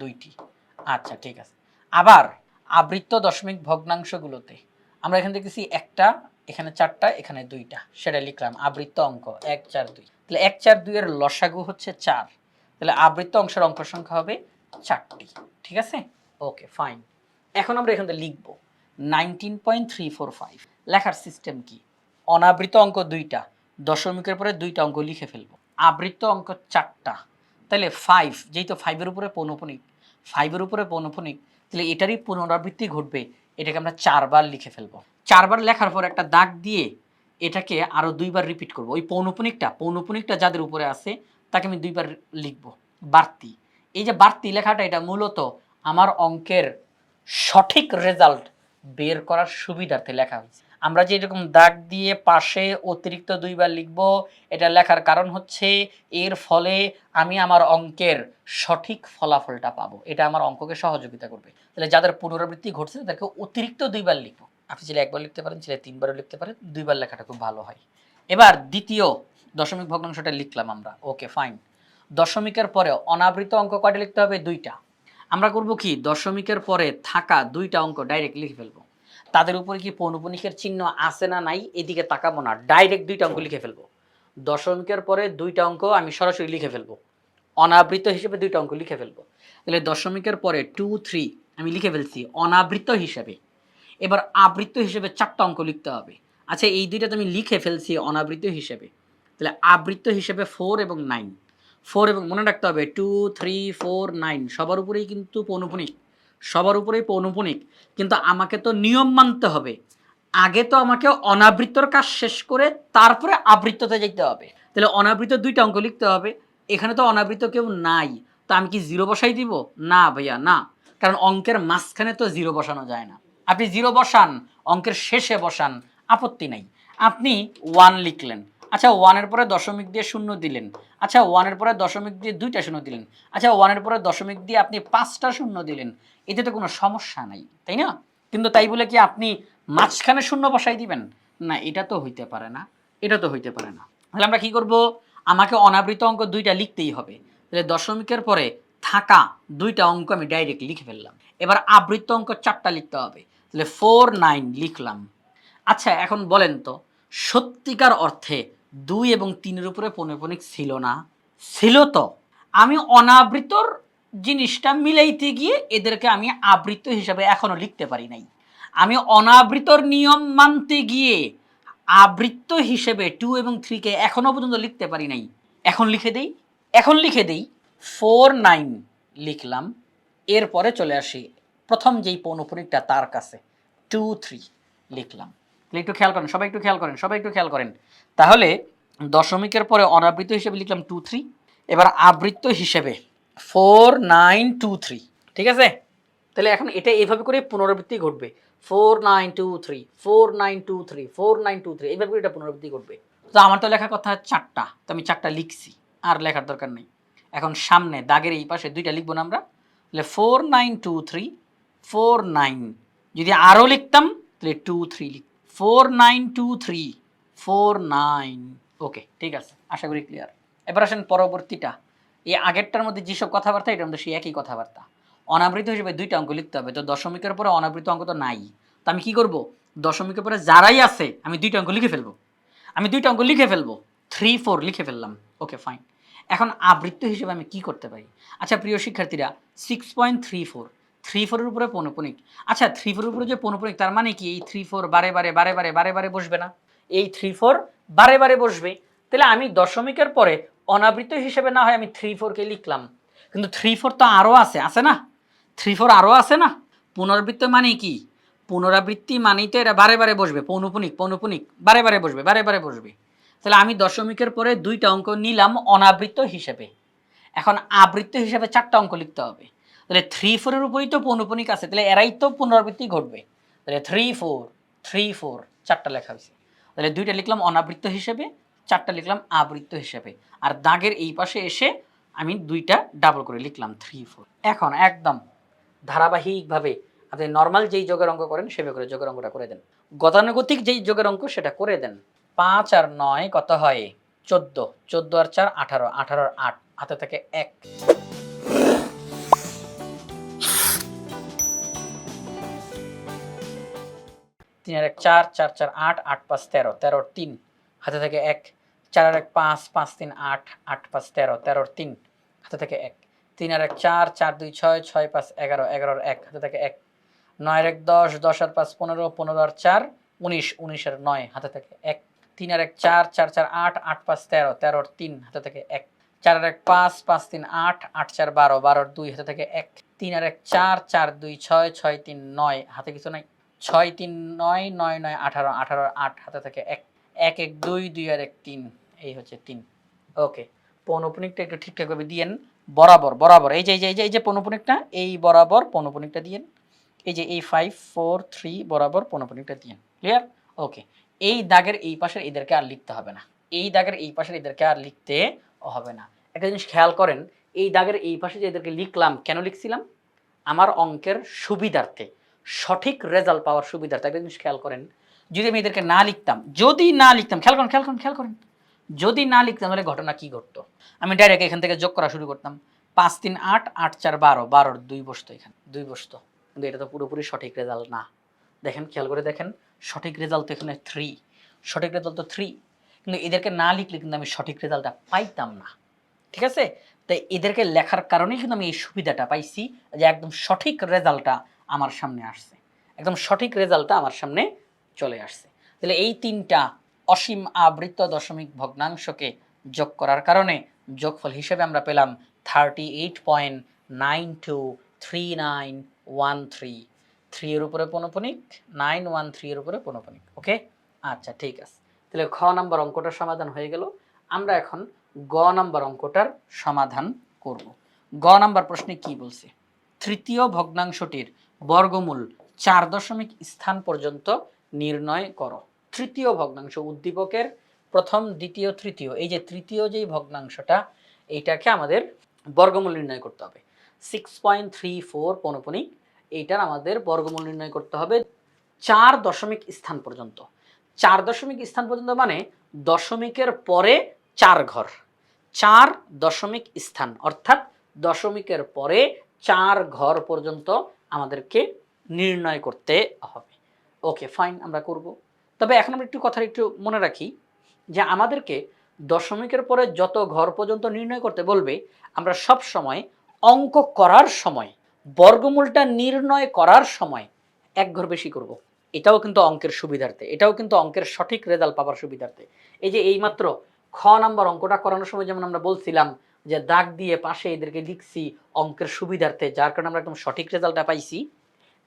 দুইটি। আচ্ছা ঠিক আছে। আবার আবৃত দশমিক ভগ্নাংশগুলোতে আমরা এখানে দেখতেছি একটা, এখানে 4টা, এখানে 2টা, সেটা লিখলাম আবৃত অঙ্ক 1 4 2। তাহলে 1 4 2 এর লসাগু হচ্ছে 4, তাহলে আবৃত অংশের অঙ্ক সংখ্যা হবে 4টি। ঠিক আছে, ওকে ফাইন। এখন আমরা এখানে লিখব 19.345। লেখার সিস্টেম কি? অনাবৃত অঙ্ক 2টা, দশমিকের পরে 2টা অঙ্ক লিখে ফেলবো। আবৃত অঙ্ক 4টা, তাহলে 5, যেহেতু 5-এর উপরে পৌনঃপুনিক, 5-এর উপরে পৌনঃপুনিক, তাহলে এটারই পুনরাবৃত্তি ঘটবে, এটাকে আমরা 4 বার লিখে ফেলবো। 4 বার লেখার পর একটা দাগ দিয়ে এটাকে আরও 2 বার রিপিট করব। ওই পৌনঃপুনিকটা যাদের উপরে আছে তাকে আমি 2 বার লিখব বাড়তি। এই যে বাড়তি লেখাটা এটা মূলত আমার অঙ্কের সঠিক রেজাল্ট বের করার সুবিধার্থে লেখা হয়েছে। আমরা যে এরকম দাগ দিয়ে পাশে অতিরিক্ত 2 বার লিখব, এটা লেখার কারণ হচ্ছে এর ফলে আমি আমার অঙ্কের সঠিক ফলাফলটা পাবো, এটা আমার অঙ্ককে সহযোগিতা করবে। তাহলে যাদের পুনরাবৃত্তি ঘটছে তাদেরকে অতিরিক্ত 2 বার লিখবো। আপনি চাইলে 1 বার লিখতে পারেন, চাইলে 3 বারও লিখতে পারেন, 2 বার লেখাটা খুব ভালো হয়। এবার দ্বিতীয় দশমিক ভগ্নাংশটা লিখলাম আমরা, ওকে ফাইন। দশমিকের পরে অনাবৃত অঙ্ক কয়টা লিখতে হবে? 2টা। আমরা করব কি, দশমিকের পরে থাকা 2টা অঙ্ক ডাইরেক্ট লিখে ফেলবো। তাদের উপরে কি পৌনঃপুনিকের চিহ্ন আছে না নাই এদিকে তাকাবো না, ডাইরেক্ট 2টা অঙ্ক লিখে ফেলবো। দশমিকের পরে 2টা অঙ্ক আমি সরাসরি লিখে ফেলবো, অনাবৃত হিসেবে 2টা অঙ্ক লিখে ফেলবো। তাহলে দশমিকের পরে 2 3 আমি লিখে ফেলছি অনাবৃত হিসেবে। এবার আবৃত হিসেবে 4টা অঙ্ক লিখতে হবে। আচ্ছা এই 2টা তো আমি লিখে ফেলছি অনাবৃত হিসেবে, তাহলে আবৃত হিসেবে 4 এবং 9, 4 এবং মনে রাখতে হবে 2 3 4 9 সবার উপরেই কিন্তু পৌনঃপুনিক, সবার উপরেই পৌনঃপুনিক, কিন্তু আমাকে তো নিয়ম মানতে হবে। আগে তো আমাকে অনাবৃতর কাজ শেষ করে তারপরে আবৃত্ততে যেতে হবে। তাহলে অনাবৃত 2টা অঙ্ক লিখতে হবে। এখানে তো অনাবৃত কেউ নাই, তো আমি কি 0 বসাই দিব? না ভাইয়া না, কারণ অঙ্কের মাঝখানে তো 0 বসানো যায় না। আপনি 0 বসান, অঙ্কের শেষে বসান, আপত্তি নাই। আপনি 1 লিখলেন, আচ্ছা 1-এর পরে দশমিক দিয়ে 0 দিলেন, আচ্ছা 1-এর পরে দশমিক দিয়ে 2টা 0 দিলেন, আচ্ছা 1-এর পরে দশমিক দিয়ে আপনি 5টা 0 দিলেন, এতে তো কোনো সমস্যা নাই, তাই না? কিন্তু তাই বলে কি আপনি মাঝখানে 0 বসাই দিবেন? না, এটা তো হইতে পারে না, এটা তো হইতে পারে না। তাহলে আমরা কি করব, আমাকে অনাবৃত অঙ্ক 2টা লিখতেই হবে। তাহলে দশমিকের পরে থাকা 2টা অঙ্ক আমি ডাইরেক্ট লিখে ফেললাম। এবার আবৃত অঙ্ক 4টা লিখতে হবে, তাহলে 4 9 লিখলাম। আচ্ছা এখন বলেন তো, সত্যিকার অর্থে 2 এবং 3-এর উপরে পৌনঃপুনিক ছিল না? ছিল তো। আমি অনাবৃতর জিনিসটা মিলাইতে গিয়ে এদেরকে আমি আবৃত হিসাবে এখনো লিখতে পারি নাই। আমি অনাবৃতর নিয়ম মানতে গিয়ে আবৃত্ত হিসেবে 2 এবং 3-কে এখনো পর্যন্ত লিখতে পারি নাই। এখন লিখে দেই, এখন লিখে দেই 4 9 লিখলাম। এরপরে চলে আসি প্রথম যেই পৌনঃপুনিকটা তার কাছে 2 3 লিখলাম। একটু খেয়াল করেন, সবাই একটু খেয়াল করেন, সবাই একটু খেয়াল করেন। তাহলে দশমিকের পরে অনাবৃত হিসেবে লিখলাম 2 3, এবার আবৃত্ত হিসেবে 4 9 2 3। ঠিক আছে, তাহলে এখন এটা এইভাবে করে পুনরাবৃত্তি ঘটবে, 4 9 2 3 4 9 2 3 4 9 2 3, এইভাবে করে এটা পুনরাবৃত্তি ঘটবে। তো আমার তো লেখার কথা 4টা, তো আমি 4টা লিখছি, আর লেখার দরকার নেই। এখন সামনে দাগের এই পাশে 2টা লিখবো না আমরা, তাহলে 4 9 2 3 4 9, যদি আরও লিখতাম তাহলে 2 3 লিখ 4 9 2 3 4 9। ওকে ঠিক আছে, আশা করি ক্লিয়ার। এবার আসেন পরবর্তীটা, এই আগেরটার মধ্যে যেসব কথাবার্তা এটার মধ্যে সেই একই কথাবার্তা। অনাবৃত হিসেবে 2টা অঙ্ক লিখতে হবে, তো দশমিকের পরে অনাবৃত অঙ্ক তো নাই, তো আমি কি করব, দশমিকের পরে যারাই আছে আমি 2টা অঙ্ক লিখে ফেলবো, আমি 2টা অঙ্ক লিখে ফেলবো, 3 4 লিখে ফেললাম। Okay fine. এখন আবৃত্ত হিসেবে আমি কি করতে পারি? আচ্ছা প্রিয় শিক্ষার্থীরা, 6.34 3 4-এর উপরে পৌনঃপুনিক। আচ্ছা 3 4-এর উপরে যে পৌনঃপুনিক, তার মানে কি এই 3 4 বারে বারে বারে বারে বারে বারে বসবে না? এই 3 4 বারে বারে বসবে। তাহলে আমি দশমিকের পরে অনাবৃত হিসেবে না হয় আমি 3 4-কে লিখলাম, কিন্তু 3 4 তো আরও আছে না? 3 4 আরও আছে না? পুনরাবৃত্ত মানে কি? পুনরাবৃত্তি মানেই তো এরা বারে বারে বসবে, পৌনঃপুনিক বারে বারে বসবে, বারে বারে বসবে। তাহলে আমি দশমিকের পরে 2টা অঙ্ক নিলাম অনাবৃত্ত হিসেবে। এখন আবৃত্ত হিসেবে 4টা অঙ্ক লিখতে হবে। তাহলে 3 4-এর উপরেই তো পৌনঃপুনিক আছে, তাহলে এরাই তো পুনরাবৃত্তি ঘটবে। তাহলে 3 4 3 4 4টা লেখা হয়েছে। তাহলে 2টা লিখলাম অনাবৃত্ত হিসেবে, 4টা লিখলাম আবৃত্ত হিসেবে, আর দাগের এই পাশে এসে আমি 2টা ডাবল করে লিখলাম 3 4। এখন একদম ধারাবাহিকভাবে আপনি নরমাল যেই যোগের অঙ্ক করেন সেভাবে করে যোগের অঙ্কটা করে দেন। গতানুগতিক যেই যোগের অঙ্ক সেটা করে দেন। 5 আর 9 কত হয়? 14, 14 আর 4 18, 18 আর 8 হাতে থাকে 1, 3 আর 1 4, 4 4 8, 8 5 13, 13 আর 3 হাতে থাকে 1, 4 আর 1 5, 5 3 8, 8 5 13, 13 আর 3 হাতে থাকে 1, 3 আর 1 4, 4 2 6, 6 5 11, 11 আর 1 হাতে থাকে 1, 9 আর 1 10, 10 আর 5 15, 15 আর 4 19, 19 আর 9 হাতে থাকে 1, 3 আর 1 4, 4 4 8, 8 5 13, 13 আর 3 হাতে থাকে 1, 4 আর 1 5, 5 3 8, 8 4 12, 12 আর 2 হাতে থাকে 1, 3 আর 1 4, 4 2 6, 6 3 9 হাতে কিছু নাই, 6 3 9, 9 9 18, 18 আর 8 হাতে থাকে 1, 1 1 2, 2 আর 1 3, এই হচ্ছে 3। ওকে, পৌনঃপুনিকটা একটু ঠিকঠাকভাবে দিয়েন বরাবর বরাবর, এই যে এই যে পৌনঃপুনিকটা এই বরাবর পৌনঃপুনিকটা দিয়েন, এই যে এই 5 4 3 বরাবর পৌনঃপুনিকটা দিয়েন। ক্লিয়ার? ওকে, এই দাগের এই পাশের এদেরকে আর লিখতে হবে না, এই দাগের এই পাশের এদেরকে আর লিখতে হবে না। একটা জিনিস খেয়াল করেন, এই দাগের এই পাশে যে এদেরকে লিখলাম, কেন লিখছিলাম? আমার অঙ্কের সুবিধার্থে, সঠিক রেজাল্ট পাওয়ার সুবিধার্থে। একটা জিনিস খেয়াল করেন, যদি আমি এদেরকে না লিখতাম, যদি না লিখতাম, খেয়াল করেন খেয়াল করেন খেয়াল করেন, যদি না লিখতাম তাহলে ঘটনা কি ঘটতো? আমি ডাইরেক্ট এখান থেকে যোগ করা শুরু করতাম, 5 3 8, 8 4 12, 12 2 বসতো, এখানে 2 বসতো, কিন্তু এটা তো পুরোপুরি সঠিক রেজাল্ট না। দেখেন, খেয়াল করে দেখেন, সঠিক রেজাল্ট তো এখানে 3, সঠিক রেজাল্ট তো 3, কিন্তু এদেরকে না লিখলে কিন্তু আমি সঠিক রেজাল্টটা পাইতাম না। ঠিক আছে? তাই এদেরকে লেখার কারণেই কিন্তু আমি এই সুবিধাটা পাইছি যে একদম সঠিক রেজাল্টটা আমার সামনে আসছে, একদম সঠিক রেজাল্টটা আমার সামনে চলে আসছে। তাহলে এই 3টা অসীম আবৃত্ত দশমিক ভগ্নাংশকে যোগ করার কারণে যোগফল হিসেবে আমরা পেলাম 38.923913, 3 এর উপরে পৌনঃপুনিক, 913 এর উপরে পৌনঃপুনিক। ওকে, আচ্ছা ঠিক আছে। তাহলে খ নাম্বার অঙ্কটার সমাধান হয়ে গেল। আমরা এখন গ নাম্বার অঙ্কটার সমাধান করব। গ নাম্বার প্রশ্নে কি বলছে? তৃতীয় ভগ্নাংশটির বর্গমূল 4 দশমিক স্থান পর্যন্ত নির্ণয় করো। তৃতীয় ভগ্নাংশ, উদ্দীপকের প্রথম দ্বিতীয় তৃতীয়, এই যে তৃতীয় যেই ভগ্নাংশটা, এইটাকে আমাদের বর্গমূল নির্ণয় করতে হবে। 6.34 পৌনঃপুনিক, এইটার আমাদের বর্গমূল নির্ণয় করতে হবে 4 দশমিক স্থান পর্যন্ত। 4 দশমিক স্থান পর্যন্ত মানে দশমিকের পরে 4 ঘর, 4 দশমিক স্থান, অর্থাৎ দশমিকের পরে 4 ঘর পর্যন্ত আমাদেরকে নির্ণয় করতে হবে। ওকে ফাইন, আমরা করব। তবে এখন আমরা একটু কথা একটু মনে রাখি যে আমাদেরকে দশমিকের পরে যত ঘর পর্যন্ত নির্ণয় করতে বলবে, আমরা সব সময় অঙ্ক করার সময়, বর্গমূলটা নির্ণয় করার সময় 1 ঘর বেশি করব। এটাও কিন্তু অঙ্কের সুবিধার্থে, এটাও কিন্তু অঙ্কের সঠিক রেজাল্ট পাওয়ার সুবিধার্থে। এই যে এইমাত্র খ নাম্বার অঙ্কটা করানোর সময় যেমন আমরা বলছিলাম যে দাগ দিয়ে পাশে এদেরকে লিখছি অঙ্কের সুবিধার্থে, যার কারণে আমরা একদম সঠিক রেজাল্টটা পাইছি,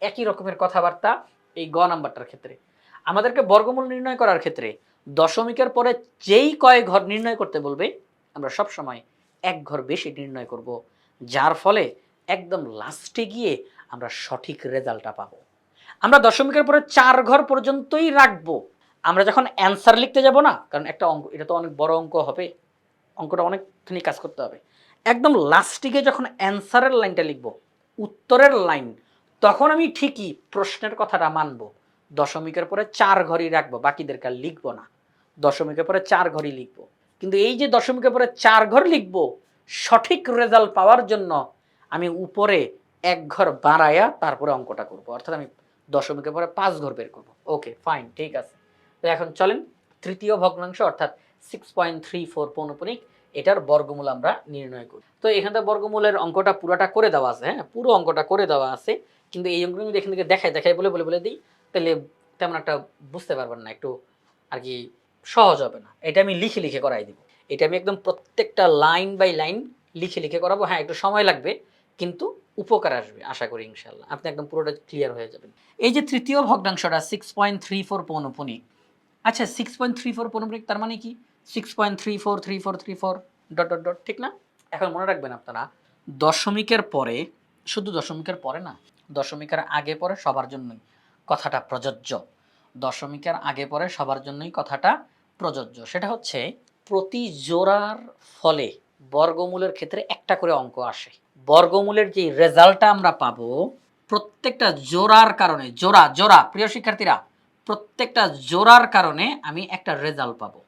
একই রকমের কথাবার্তা এই গ নাম্বারটার ক্ষেত্রে। আমাদেরকে বর্গমূল নির্ণয় করার ক্ষেত্রে দশমিকের পরে যেই কয় ঘর নির্ণয় করতে বলবে, আমরা সব সময় 1 ঘর বেশি নির্ণয় করব, যার ফলে একদম লাস্টে গিয়ে আমরা সঠিক রেজাল্টটা পাবো। আমরা দশমিকের পরে 4 ঘর পর্যন্তই রাখবো। আমরা যখন অ্যান্সার লিখতে যাব না, কারণ একটা অঙ্ক, এটা তো অনেক বড় অঙ্ক হবে, অঙ্কটা অনেকখানি কাজ করতে হবে, একদম লাস্টিকে যখন অ্যান্সারের লাইনটা লিখব, উত্তরের লাইন, তখন আমি ঠিকই প্রশ্নের কথাটা মানব, দশমিকের পরে 4 ঘরই রাখবো, বাকিদেরকে আর লিখবো না, দশমিকের পরে 4 ঘরই লিখবো। কিন্তু এই যে দশমিকের পরে 4 ঘর লিখবো, সঠিক রেজাল্ট পাওয়ার জন্য আমি উপরে 1 ঘর বাড়ায়া তারপরে অঙ্কটা করব, অর্থাৎ আমি দশমিকের পরে 5 ঘর বের করব। ওকে ফাইন, ঠিক আছে। তো এখন চলেন তৃতীয় ভগ্নাংশ অর্থাৎ 6.34 পৌনঃপুনিক, এটার বর্গমূল আমরা নির্ণয় করি। তো এখানটা বর্গমূলের অঙ্কটা পুরোটা করে দেওয়া আছে, হ্যাঁ পুরো অঙ্কটা করে দেওয়া আছে, কিন্তু এই অঙ্কগুলো যদি এখান থেকে দেখাই বলে দিই, তাহলে তেমন একটা বুঝতে পারবেন না, একটু আর কি সহজ হবে না। এটা আমি লিখে লিখে করাই দিব, এটা আমি একদম প্রত্যেকটা লাইন বাই লাইন লিখে লিখে করাবো। হ্যাঁ একটু সময় লাগবে, কিন্তু উপকার আসবে আশা করি ইনশাল্লাহ, আপনি একদম পুরোটা ক্লিয়ার হয়ে যাবেন। এই যে তৃতীয় ভগ্নাংশটা 6.34 পৌনঃপুনিক, আচ্ছা 6.34 পৌনঃপুনিক তার মানে কি? 6.343434 ডট ডট ডট, ঠিক না? এখন মনে রাখবেন আপনারা, দশমিকের পরে, শুধু দশমিকের পরে না, দশমিকের আগে পরে সবার জন্যই কথাটা প্রযোজ্য, দশমিকের আগে পরে সবার জন্যই কথাটা প্রযোজ্য, সেটা হচ্ছে প্রতি জোড়ার ফলে বর্গমূলের ক্ষেত্রে একটা করে অঙ্ক আসে। বর্গমূলের যে রেজাল্টটা আমরা পাবো প্রত্যেকটা জোড়ার কারণে, জোড়া জোড়া প্রিয় শিক্ষার্থীরা, প্রত্যেকটা জোড়ার কারণে আমি একটা রেজাল্ট পাবো।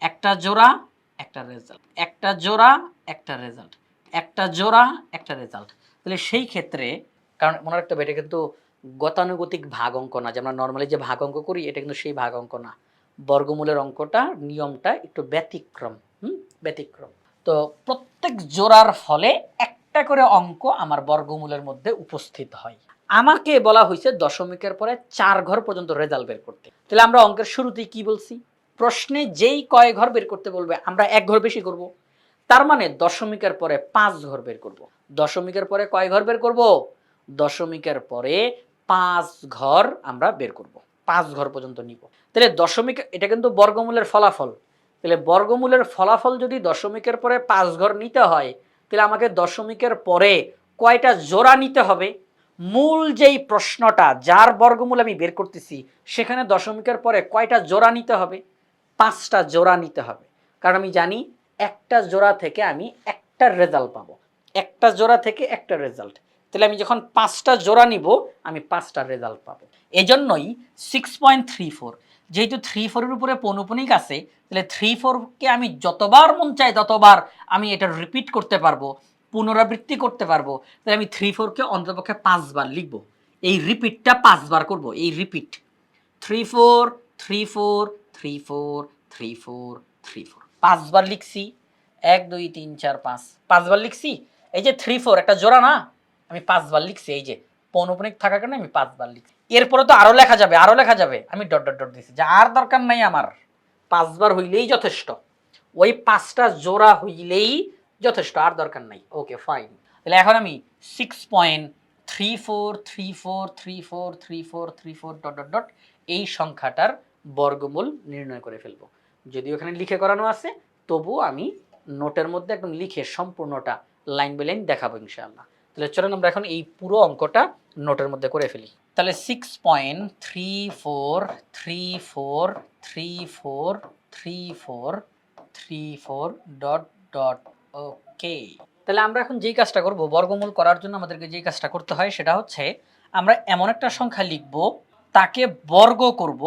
একটা জোড়া একটা রেজাল্ট, একটা জোড়া একটা রেজাল্ট, একটা জোড়া একটা রেজাল্ট। তাহলে সেই ক্ষেত্রে, কারণ মনে রাখতে হবে এটা কিন্তু গতানুগতিক ভাগ অঙ্ক না, যে আমরা নর্মালি যে ভাগ অঙ্ক করি এটা কিন্তু সেই ভাগ অঙ্ক না। বর্গমূলের অঙ্কটা নিয়মটা একটু ব্যতিক্রম, ব্যতিক্রম। তো প্রত্যেক জোড়ার ফলে একটা করে অঙ্ক আমার বর্গমূলের মধ্যে উপস্থিত হয়। আমাকে বলা হয়েছে দশমিকের পরে 4 ঘর পর্যন্ত রেজাল্ট বের করতে। তাহলে আমরা অঙ্কের শুরুতেই কি বলছি, প্রশ্নে যেই কয় ঘর বের করতে বলবে আমরা 1 ঘর বেশি করব। তার মানে দশমিকের পরে 5 ঘর বের করব। দশমিকের পরে কয় ঘর বের করব? দশমিকের পরে 5 ঘর আমরা বের করব, 5 ঘর পর্যন্ত নিব। তাহলে দশমিক, এটা কিন্তু বর্গমূলের ফলাফল। তাহলে বর্গমূলের ফলাফল যদি দশমিকের পরে 5 ঘর নিতে হয়, তাহলে আমাকে দশমিকের পরে কয়টা জোড়া নিতে হবে? মূল যেই প্রশ্নটা, যার বর্গমূল আমি বের করতেছি, সেখানে দশমিকের পরে কয়টা জোড়া নিতে হবে? 5টা জোড়া নিতে হবে। কারণ আমি জানি একটা জোড়া থেকে আমি একটা রেজাল্ট পাবো, একটা জোড়া থেকে একটা রেজাল্ট। তাহলে আমি যখন 5টা জোড়া নিব আমি 5টা রেজাল্ট পাবো। এজন্যই 6.34, যেহেতু 3-4 এর উপরে পৌনঃপুনিক আছে, তাহলে 3-4কে আমি যতবার মন চাই ততবার আমি এটা রিপিট করতে পারবো, পুনরাবৃত্তি করতে পারবো। তাহলে আমি 3-4কে অন্ততপক্ষে 5 বার লিখবো, এই রিপিটটা 5 বার করব। এই রিপিট 3-4 3-4 3-4 3-4 3-4 5 বার লিখছি। 1 2 3 4 5, 5 বার লিখছি। এই যে 3-4 একটা জোড়া না, আমি 5 বার লিখছি। এই যে পৌনঃপুনিক থাকার কারণে আমি 5 বার লিখছি। এরপরে তো আরো লেখা যাবে, আরো লেখা যাবে, আমি ডট ডট ডট দিছি, যে আর দরকার নাই আমার, 5 বার হইলেই যথেষ্ট, ওই 5টা জোড়া হইলেই যথেষ্ট, আর দরকার নাই। Okay fine. তাহলে এখন আমি 6.3434343434 ডট ডট ডট এই সংখ্যাটার বর্গমূল নির্ণয় করে ফেলবো। যদিও এখানে লিখে করানো আছে, তবুও আমি নোটের মধ্যে একদম লিখে সম্পূর্ণটা লাইন বাই লাইন দেখাবো ইনশাআল্লাহ। তাহলে চলেন আমরা এখন এই পুরো অঙ্কটা নোটের মধ্যে করে ফেলি। তাহলে 6.34343434 ডট ডট ওকে। তাহলে আমরা এখন যেই কাজটা করব, বর্গমূল করার জন্য আমাদেরকে যেই কাজটা করতে হয় সেটা হচ্ছে আমরা এমন একটা সংখ্যা লিখব, তাকে বর্গ করব,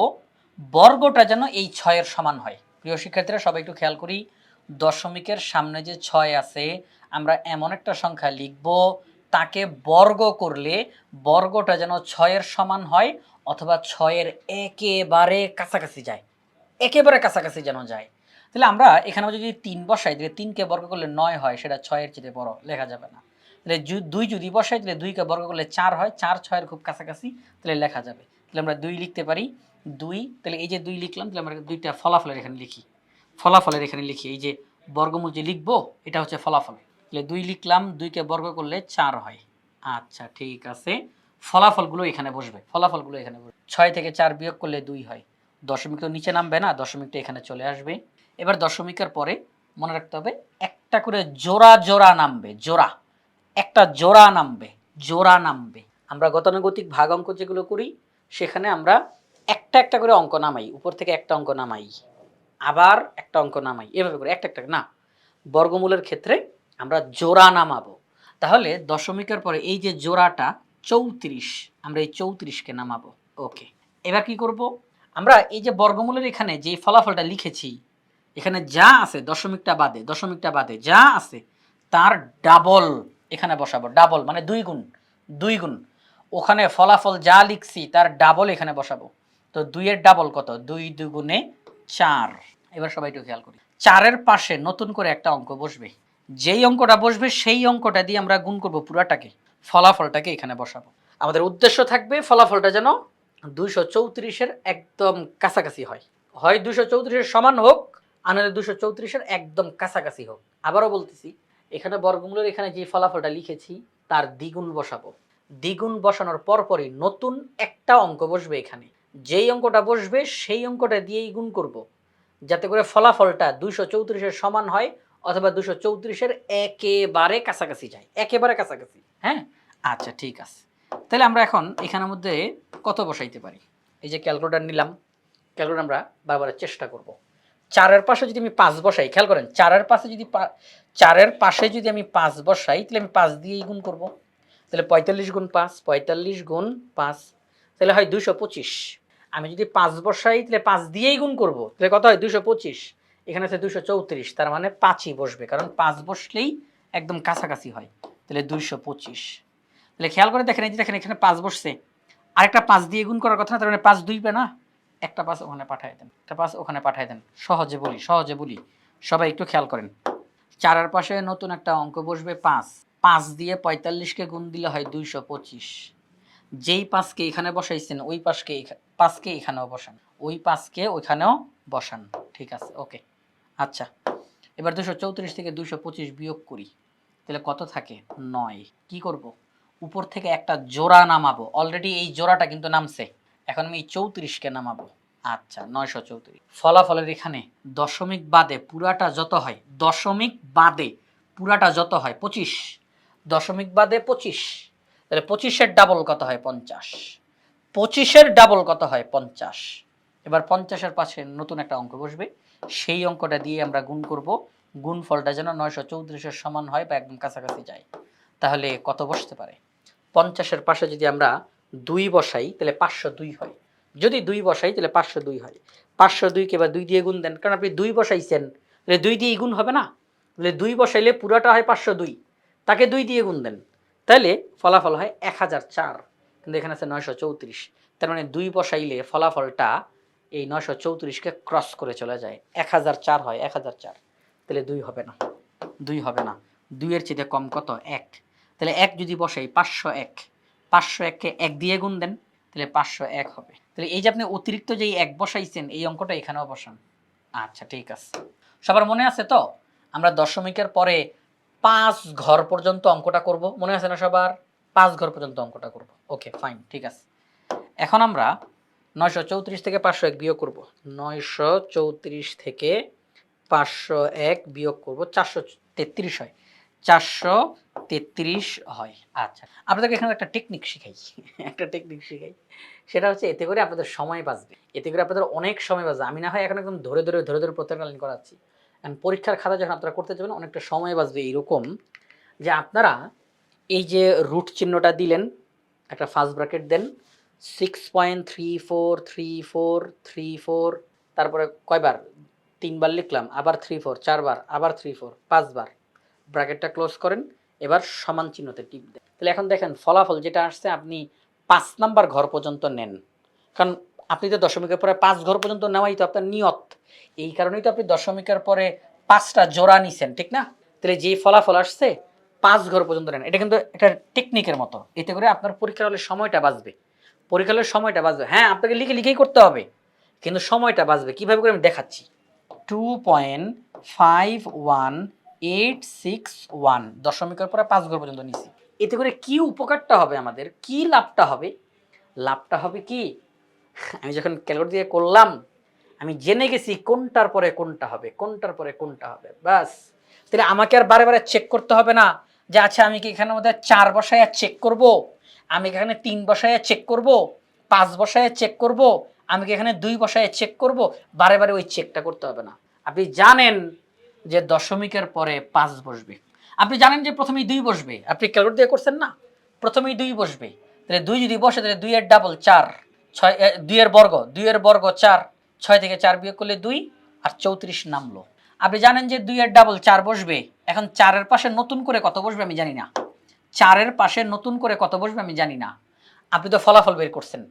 বর্গটা যেন এই 6-এর সমান হয়। প্রিয় শিক্ষার্থীরা সবাই একটু খেয়াল করি, দশমিকের সামনে যে 6 আছে, আমরা এমন একটা সংখ্যা লিখব তাকে বর্গ করলে বর্গটা যেন 6-এর সমান হয়, অথবা 6-এর একেবারে কাছাকাছি যায়, একেবারে কাছাকাছি যেন যায়। তাহলে আমরা এখানে যদি 3 বসাই, তাহলে 3কে বর্গ করলে 9 হয়, সেটা 6-এর চেয়ে বড়, লেখা যাবে না। তাহলে 2 যদি বসাই, তাহলে 2কে বর্গ করলে 4 হয়, 4 6-এর খুব কাছাকাছি, তাহলে লেখা যাবে। তাহলে আমরা 2 লিখতে পারি। 2, তাহলে এই যে 2 লিখলাম, তাহলে আমরা 2টা ফলাফলের এখানে লিখি, ফলাফলের এখানে লিখি, এই যে বর্গমূল যে লিখবো এটা হচ্ছে ফলাফল। তাহলে 2 লিখলাম, 2কে বর্গ করলে 4 হয়। আচ্ছা ঠিক আছে, ফলাফলগুলো এখানে বসবে, ফলাফলগুলো এখানে বসবে। 6 থেকে 4 বিয়োগ করলে 2 হয়, দশমিক তো নিচে নামবে না, দশমিকটা এখানে চলে আসবে। এবার দশমিকের পরে মনে রাখতে হবে একটা করে জোড়া জোড়া নামবে, জোড়া, একটা জোড়া নামবে, জোড়া নামবে। আমরা গতানুগতিক ভাগ অঙ্ক যেগুলো করি সেখানে আমরা একটা একটা করে অঙ্ক নামাই, উপর থেকে একটা অঙ্ক নামাই, আবার একটা অঙ্ক নামাই, এভাবে করে একটা একটা না। বর্গমূলের ক্ষেত্রে আমরা জোড়া নামাবো। তাহলে দশমিকের পরে এই যে জোড়াটা 34, আমরা এই 34কে নামাবো। ওকে, এবার কি করব, আমরা এই যে বর্গমূলের এখানে যে ফলাফলটা লিখেছি, এখানে যা আছে দশমিকটা বাদে, দশমিকটা বাদে যা আছে তার ডাবল এখানে বসাবো। ডাবল মানে 2 গুণ, 2 গুণ, ওখানে ফলাফল যা লিখছি তার ডাবল এখানে বসাবো। তো 2 এর ডাবল কত? 2 2 4। এবার সবাই একটু খেয়াল করি, 4-এর পাশে নতুন করে একটা অঙ্ক বসবে, যেই অঙ্কটা বসবে সেই অঙ্কটা দিয়ে আমরা গুণ করব পুরাটাকে, ফলাফলটাকে এখানে বসাবো। আমাদের উদ্দেশ্য থাকবে ফলাফলটা যেন 234-এর একদম কাছাকাছি হয়, হয় 234-এর সমান হোক, আনারে 234-এর একদম কাছাকাছি হোক। আবারও বলতেছি, এখানে বর্গমূলের এখানে যে ফলাফলটা লিখেছি তার দ্বিগুণ বসাবো। দ্বিগুণ বসানোর পরপরই নতুন একটা অঙ্ক বসবে এখানে, যেই অঙ্কটা বসবে সেই অঙ্কটা দিয়েই গুণ করব, যাতে করে ফলাফলটা 234-এর সমান হয়, অথবা 234-এর একেবারে কাছাকাছি যায়, একেবারে কাছাকাছি। হ্যাঁ, আচ্ছা ঠিক আছে। তাহলে আমরা এখন এখানের মধ্যে কত বসাইতে পারি? এই যে ক্যালকুলেটর নিলাম, ক্যালকুলেটর আমরা বারবার চেষ্টা করব। চারের পাশে যদি আমি 5 বসাই, খেয়াল করেন, চারের পাশে যদি আমি 5 বসাই তাহলে আমি 5 দিয়েই গুণ করব। তাহলে 45 গুণ 5, 45 গুণ 5 তাহলে হয় 225। আমি যদি 5 বসাই তাহলে 5 দিয়েই গুণ করব, তাহলে কত হয় 225। এখানে আছে 234, তার মানে 5ই বসবে, কারণ 5 বসলেই একদম কাছাকাছি হয়। তাহলে 225। তাহলে খেয়াল করে দেখেন, এই যে দেখেন এখানে 5 বসছে, আরেকটা 5 দিয়ে গুণ করার কথা না, তার মানে 5 2 পে না, একটা 5 ওখানে পাঠায় দেন, একটা 5 ওখানে পাঠায় দেন। সহজে বলি, সবাই একটু খেয়াল করেন। চারের পাশে নতুন একটা অঙ্ক বসবে 5, 5 দিয়ে 45কে গুণ দিলে হয় 225। যেই 5কে এখানে বসাইছেন ওই 5কে এখানেও বসান, ওই 5কে ওইখানেও বসান। ঠিক আছে, ওকে। আচ্ছা, এবার 234 থেকে 225 বিয়োগ করি, তাহলে কত থাকে? 9। কি করব? উপর থেকে একটা জোড়া নামাবো, অলরেডি এই জোড়াটা কিন্তু নামছে, এখন আমি এই 34কে নামাবো। আচ্ছা, 934। ফলাফলের এখানে দশমিক বাদে পুরাটা যত হয়, দশমিক বাদে পুরাটা যত হয় 25, দশমিক বাদে 25, তাহলে 25-এর ডাবল কত হয়? 50। 25-এর ডাবল কত হয়? 50। এবার 50-এর পাশে নতুন একটা অঙ্ক বসবে, সেই অঙ্কটা দিয়ে আমরা গুণ করব, গুণফলটা যেন 934-এর সমান হয় বা একদম কাছাকাছি যায়। তাহলে কত বসতে পারে? 50-এর পাশে যদি আমরা 2 বসাই তাহলে 502 হয়। যদি 2 বসাই তাহলে 502 হয়। 502-কে এবার 2 দিয়ে গুণ দেন, কারণ আপনি 2 বসাইছেন, তাহলে 2 দিয়েই গুণ হবে না? তাহলে 2 বসাইলে পুরোটা হয় 502, তাকে 2 দিয়ে গুণ দেন, তাহলে ফলাফল হয় 1004। কিন্তু এখানে আছে 934, তার মানে 2 বসাইলে ফলাফলটা এই 934-কে ক্রস করে চলে যায়, 1004 হয়, 1004। তাহলে 2 হবে না, 2 হবে না। 2 এর চেয়ে কম কত? 1। তাহলে 1 যদি বসাই 501, 501-কে 1 দিয়ে গুণ দেন, তাহলে 501 হবে। তাহলে এই যে আপনি অতিরিক্ত যেই 1 বসাইছেন এই অঙ্কটা এখানেও বসান। আচ্ছা, ঠিক আছে। সবার মনে আছে তো? আমরা দশমিকের পরে 5 ঘর পর্যন্ত অঙ্কটা করব, মনে আছে না সবার? 5 ঘর পর্যন্ত অঙ্কটা করব। ওকে, ফাইন, ঠিক আছে। এখন আমরা 934 থেকে 501 বিয়োগ করব। 934 থেকে 501 বিয়োগ করব, 433 হয়। 433 হয়। আচ্ছা, আপনাদেরকে এখানে একটা টেকনিক শিখাই, একটা টেকনিক শিখাই। সেটা হচ্ছে, এতে করে আপনাদের সময় বাঁচবে, এতে করে আপনাদের অনেক সময় বাঁচবে। আমি না হয় এখন একদম ধরে প্রত্যেকটা করাচ্ছি, কারণ পরীক্ষার খাতা যখন আপনারা করতে যাবেন অনেকটা সময় বাঁচবে। এইরকম যে আপনারা এই যে রুট চিহ্নটা দিলেন, একটা ফার্স্ট ব্র্যাকেট দেন, 6.343434, তারপরে কয়বার? 3 বার লিখলাম, আবার 34, 4 বার, আবার 34, 5 বার, ব্র্যাকেটটা ক্লোজ করেন। এবার সমান চিহ্নতে টিপ দেন। তাহলে এখন দেখেন ফলাফল যেটা আসছে, আপনি 5 নাম্বার ঘর পর্যন্ত নেন, কারণ আপনি তো দশমিকের পরে 5 ঘর পর্যন্ত নেওয়াই তো আপনার নিয়ত। এই কারণেই তো আপনি দশমিকের পরে 5টা জোড়া নিছেন, ঠিক না? তাহলে যে ফলাফল আসছে 5 ঘর পর্যন্ত নেন, এটা কিন্তু একটা টেকনিকের মতো। এতে করে আপনার পরীক্ষার হলে সময়টা বাঁচবে, পরীক্ষার হলে সময়টা বাঁচবে। হ্যাঁ, আপনাকে লিখেই করতে হবে, কিন্তু সময়টা বাঁচবে। কিভাবে করে আমি দেখাচ্ছি। 2.51861 দশমিকের পরে 5 ঘর পর্যন্ত নিছি। এতে করে কি উপকারটা হবে আমাদের, কি লাভটা হবে? লাভটা হবে কি, আমি যখন ক্যালকুলেটর দিয়ে করলাম, আমি জেনে গেছি কোনটার পরে কোনটা হবে, কোনটার পরে কোনটা হবে, ব্যাস। তাহলে আমাকে আর বারে বারে চেক করতে হবে না যে আচ্ছা আমি কি এখানে মধ্যে 4 বসায় চেক করব, আমি কি এখানে 3 বসায় চেক করব, 5 বসায় চেক করব, আমি কি এখানে 2 বসায় চেক করব, বারে বারে ওই চেকটা করতে হবে না। আপনি জানেন যে দশমিকের পরে 5 বসবে, আপনি জানেন যে প্রথমেই 2 বসবে, আপনি ক্যালকুলেটর দিয়ে করছেন না, প্রথমেই 2 বসবে। তাহলে 2 যদি বসে তাহলে 2 এর ডাবল 4, 6, 2 এর বর্গ, 2 এর বর্গ 4, 6 থেকে 4 বিয়োগ করলে 2, আর 34 নামলো। আপনি জানেন যে 2 এর ডাবল 4 বসবে, এখন 4 এর পাশে নতুন করে কত বসবে আমি জানি না, 4 এর পাশে নতুন করে কত বসবে আমি জানি না। আপনি তো ফলাফল বের করছেন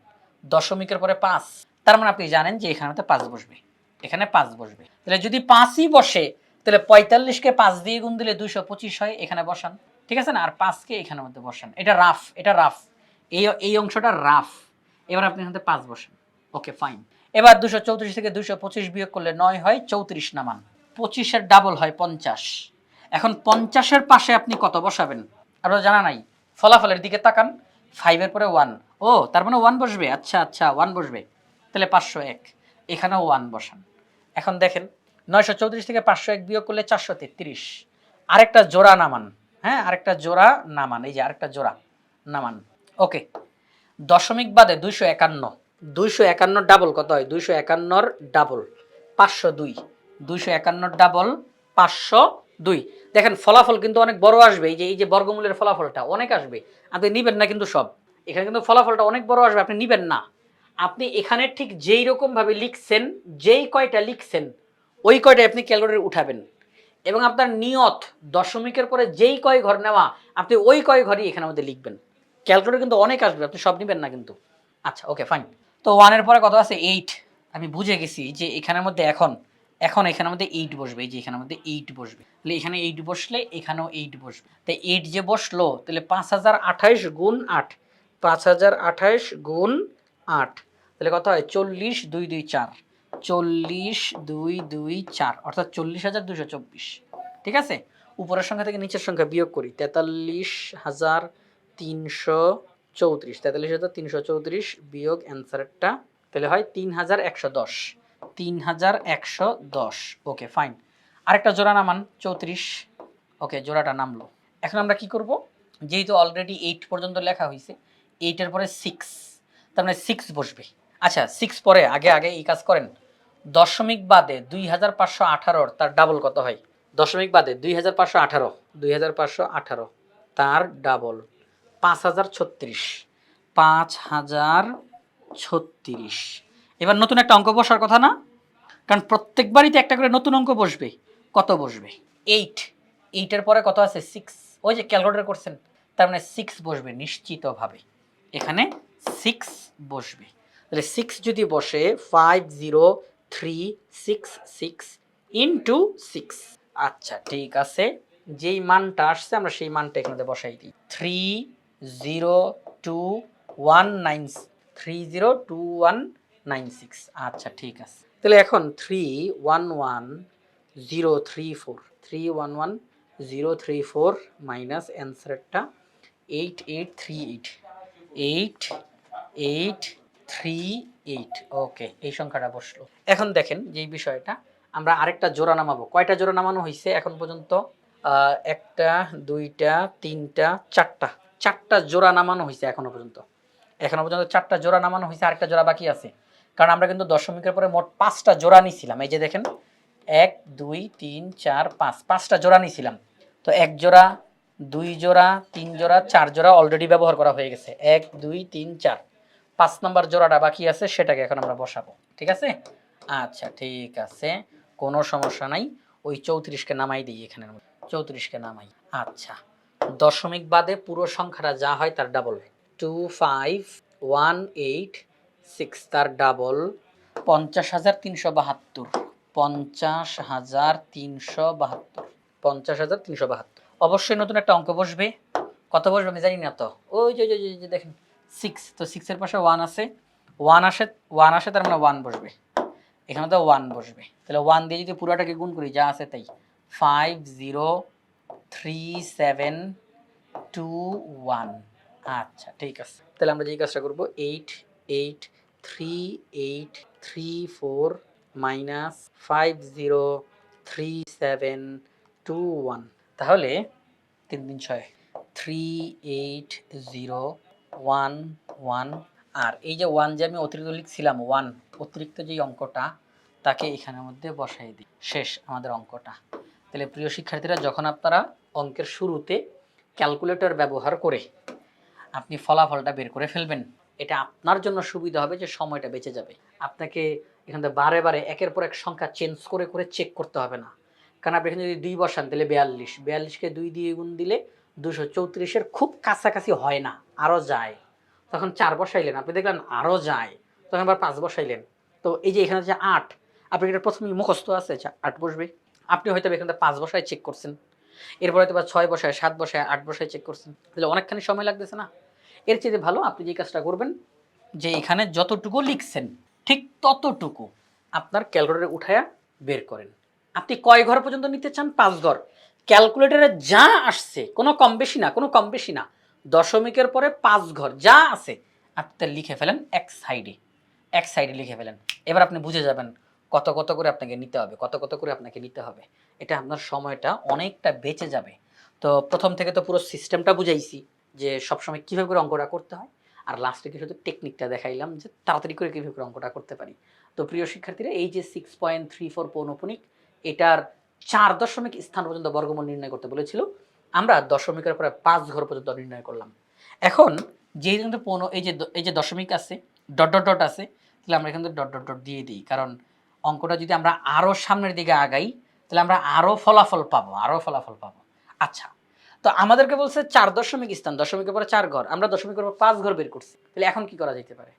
দশমিকের পরে 5, তার মানে আপনি জানেন যে এখানেতে 5 বসবে, এখানে 5 বসবে। তাহলে যদি 5ই বসে তাহলে 45-কে 5 দিয়ে গুণ দিলে 225 হয়, এখানে বসান, ঠিক আছে না? আর 5-কে এখানের মধ্যে বসান। এটা রাফ, এটা রাফ, এই অংশটা রাফ। এবার আপনি এখানে 5 বসান। ওকে, ফাইন। এবার 234 থেকে 225 বিয়োগ করলে 9 হয়, 34 নামান। 25-এর ডাবল হয় 50। এখন 50-এর পাশে আপনি কত বসাবেন আপনার জানা নাই। ফলাফলের দিকে তাকান, 5-এর পরে 1, ও তার মানে 1 বসবে। আচ্ছা আচ্ছা, 1 বসবে, তাহলে 501, এখানেও 1 বসান। এখন দেখেন 934 থেকে 501 বিয়োগ করলে 433, আরেকটা জোড়া নামান। হ্যাঁ, আরেকটা জোড়া নামান, এই যে আরেকটা জোড়া নামান। ওকে, দশমিক বাদে 251, 251 ডাবল কত হয়? 251-র ডাবল 502, 251 ডাবল 502। দেখেন ফলাফল কিন্তু অনেক বড় আসবে। এই যে বর্গমূলের ফলাফলটা অনেক আসবে। আপনি নিবেন না কিন্তু সব। এখানে কিন্তু ফলাফলটা অনেক বড় আসবে, আপনি নিবেন না। আপনি এখানে ঠিক যেই রকমভাবে লিখছেন, যেই কয়টা লিখছেন ওই কয়টাই আপনি ক্যালকুলেটরে উঠাবেন। এবং আপনার নিয়ত দশমিকের পরে যেই কয় ঘর নেওয়া, আপনি ওই কয় ঘরই এখানের মধ্যে লিখবেন। ক্যালকুলেটর কিন্তু অনেক আসবে, আপনি সব নিবেন না কিন্তু। আচ্ছা ওকে ফাইন। তো 1 এর পরে কত আছে 8। আমি বুঝে গেছি যে এখানের মধ্যে এখন এখানের মধ্যে 8 বসবে। এই যে এখানের মধ্যে 8 বসবে। তাহলে এখানে 8 বসলে এখানেও 8 বসবে। তাই 8 যে বসলো তাহলে 5028 গুণ 8। 5028 গুণ 8 তাহলে কত হয় 40,224। 40,224 অর্থাৎ 40,224। ঠিক আছে, উপরের সংখ্যা থেকে নিচের সংখ্যা বিয়োগ করি। 43,334। 43,334 বিয়োগ অ্যান্সারটা তাহলে হয় 3,110। 3,110। Okay fine. আরেকটা জোড়া নামান 34। ওকে জোড়াটা নামলো। এখন আমরা কি করব, যেহেতু অলরেডি 8 পর্যন্ত লেখা হয়েছে, 8 এর পরে 6, তার মানে 6 বসবে। আচ্ছা 6 পরে আগে এই কাজ করেন, দশমিক বাদে 2518 তার ডাবল কত হয়? দশমিক বাদে 2518 তার ডাবল 5036। 5036। এবার নতুন একটা অঙ্ক বসার কথা না? কারণ প্রত্যেকবারই তো একটা করে নতুন অঙ্ক বসবে। কত বসবে? 8। 8 এর পরে কত আছে 6। ওই যে ক্যালকুলেটর করছেন, তার মানে 6 বসবে নিশ্চিতভাবে। এখানে 6 বসবে। তাহলে 6 যদি বসে 50,366 ইনটু 6। আচ্ছা ঠিক আছে, যেই মানটা আসছে আমরা সেই মানটা এখানে বসাই দিই। 302196। 302196। আচ্ছা ঠিক আছে, তাহলে এখন 311034। 311034 মাইনাস অ্যান্সারটা 8838। 8838। ওকে এই সংখ্যাটা বসলো। এখন দেখেন যেই বিষয়টা, আমরা আরেকটা জোড়া নামাবো। কয়টা জোড়া নামানো হয়েছে এখন পর্যন্ত? একটা, দুইটা, তিনটা, চারটা জোড়া নামানো হয়েছে এখনো পর্যন্ত। চারটা জোড়া নামানো হয়েছে, আরেকটা জোড়া বাকি আছে। কারণ আমরা কিন্তু দশমিকের পরে মোট 5টা জোড়া নিছিলাম। এই যে দেখেন 1 2 3 4 5, 5টা জোড়া নিছিলাম। তো 1 জোড়া, 2 জোড়া, 3 জোড়া, 4 জোড়া অলরেডি ব্যবহার করা হয়ে গেছে। 1 2 3 4, 5 নম্বর জোড়াটা বাকি আছে, সেটাকে এখন আমরা বসাবো। ঠিক আছে? আচ্ছা ঠিক আছে, কোনো সমস্যা নাই। ওই 34কে নামাই দিই এখানের মধ্যে। 34কে নামাই। আচ্ছা, দশমিক বাদে পুরো সংখ্যাটা যা হয় তার ডাবল। 25186 তার ডাবল 50,372। 50,372। 50,372। অবশ্যই নতুন একটা অঙ্ক বসবে। কত বসবে আমি জানি না তো। ওই যে দেখেন 6, তো 6 এর পাশে 1 আছে। 1 আসে তার মানে 1 বসবে। এখানে তো 1 বসবে। তাহলে 1 দিয়ে যদি পুরোটাকে গুণ করি যা আছে তাই, 503721। আচ্ছা ঠিক আছে, তাহলে আমরা যেই কাজটা করব 883834 মাইনাস 503721, তাহলে 3 3 6 38011। আর এই যে 1 যে আমি অতিরিক্ত লিখছিলাম, 1 অতিরিক্ত যেই অঙ্কটা তাকে এখানের মধ্যে বসাই দিই। শেষ আমাদের অঙ্কটা। তাহলে প্রিয় শিক্ষার্থীরা, যখন আপনারা অঙ্কের শুরুতে ক্যালকুলেটর ব্যবহার করে আপনি ফলাফলটা বের করে ফেলবেন, এটা আপনার জন্য সুবিধা হবে যে সময়টা বেঁচে যাবে। আপনাকে এখান থেকে বারে বারে একের পর এক সংখ্যা চেঞ্জ করে চেক করতে হবে না। কারণ আপনি এখানে যদি 2 বসান তাহলে 42, 42কে 2 দিয়ে গুণ দিলে 234-এর খুব কাছাকাছি হয় না, আরও যায়। তখন 4 বসাইলেন, আপনি দেখলেন আরও যায়, তখন আবার 5 বসাইলেন। তো এই যে এখানে যে 8, আপনি এটা প্রথমেই মুখস্থ আছে 8 বসবে। আপনি হয়তো এখানে 5 বসায় চেক করছেন, এরপরে হয়তো 6 বসায়, 7 বসায়, 8 বসায় চেক করছেন। তাহলে অনেকখানি সময় লাগতেছে না? এর চেয়ে ভালো আপনি যে কাজটা করবেন, যে এখানে যতটুকু লিখছেন ঠিক ততটুকু আপনার ক্যালকুলেটরে উঠায়া বের করেন। আপনি কয় ঘর পর্যন্ত নিতে চান? 5 ঘর। ক্যালকুলেটরে যা আসছে, কোনো কম বেশি না, দশমিকের পরে 5 ঘর যা আছে আপনি লিখে ফেলেন এক সাইডে লিখে ফেলেন। এবার আপনি বুঝে যাবেন কত করে আপনাকে নিতে হবে, এটা আপনার সময়টা অনেকটা বেঁচে যাবে। তো প্রথম থেকে তো পুরো সিস্টেমটা বুঝাইছি যে সবসময় কীভাবে করে অঙ্কটা করতে হয়, আর লাস্টে কি শুধু টেকনিকটা দেখাইলাম যে তাড়াতাড়ি করে কীভাবে করে অঙ্কটা করতে পারি। তো প্রিয় শিক্ষার্থীরা, এই যে 6.34 পৌনঃপুনিক, এটার 4 দশমিক স্থান পর্যন্ত বর্গমূল নির্ণয় করতে বলেছিল। আমরা দশমিকের পরে 5 ঘর পর্যন্ত নির্ণয় করলাম। এখন যেই কিন্তু এই যে দশমিক আছে, ডট ডট ডট আছে, তাহলে আমরা এখান থেকে ডট ডট ডট দিয়ে দিই। কারণ অঙ্কটা যদি আমরা আরও সামনের দিকে আগাই তাহলে আমরা আরও ফলাফল পাবো। আচ্ছা, তো আমাদেরকে বলছে 4 দশমিক স্থান, দশমিকের পরে 4 ঘর, আমরা দশমিকের পর 5 ঘর বের করছি। তাহলে এখন কি করা যেতে পারে?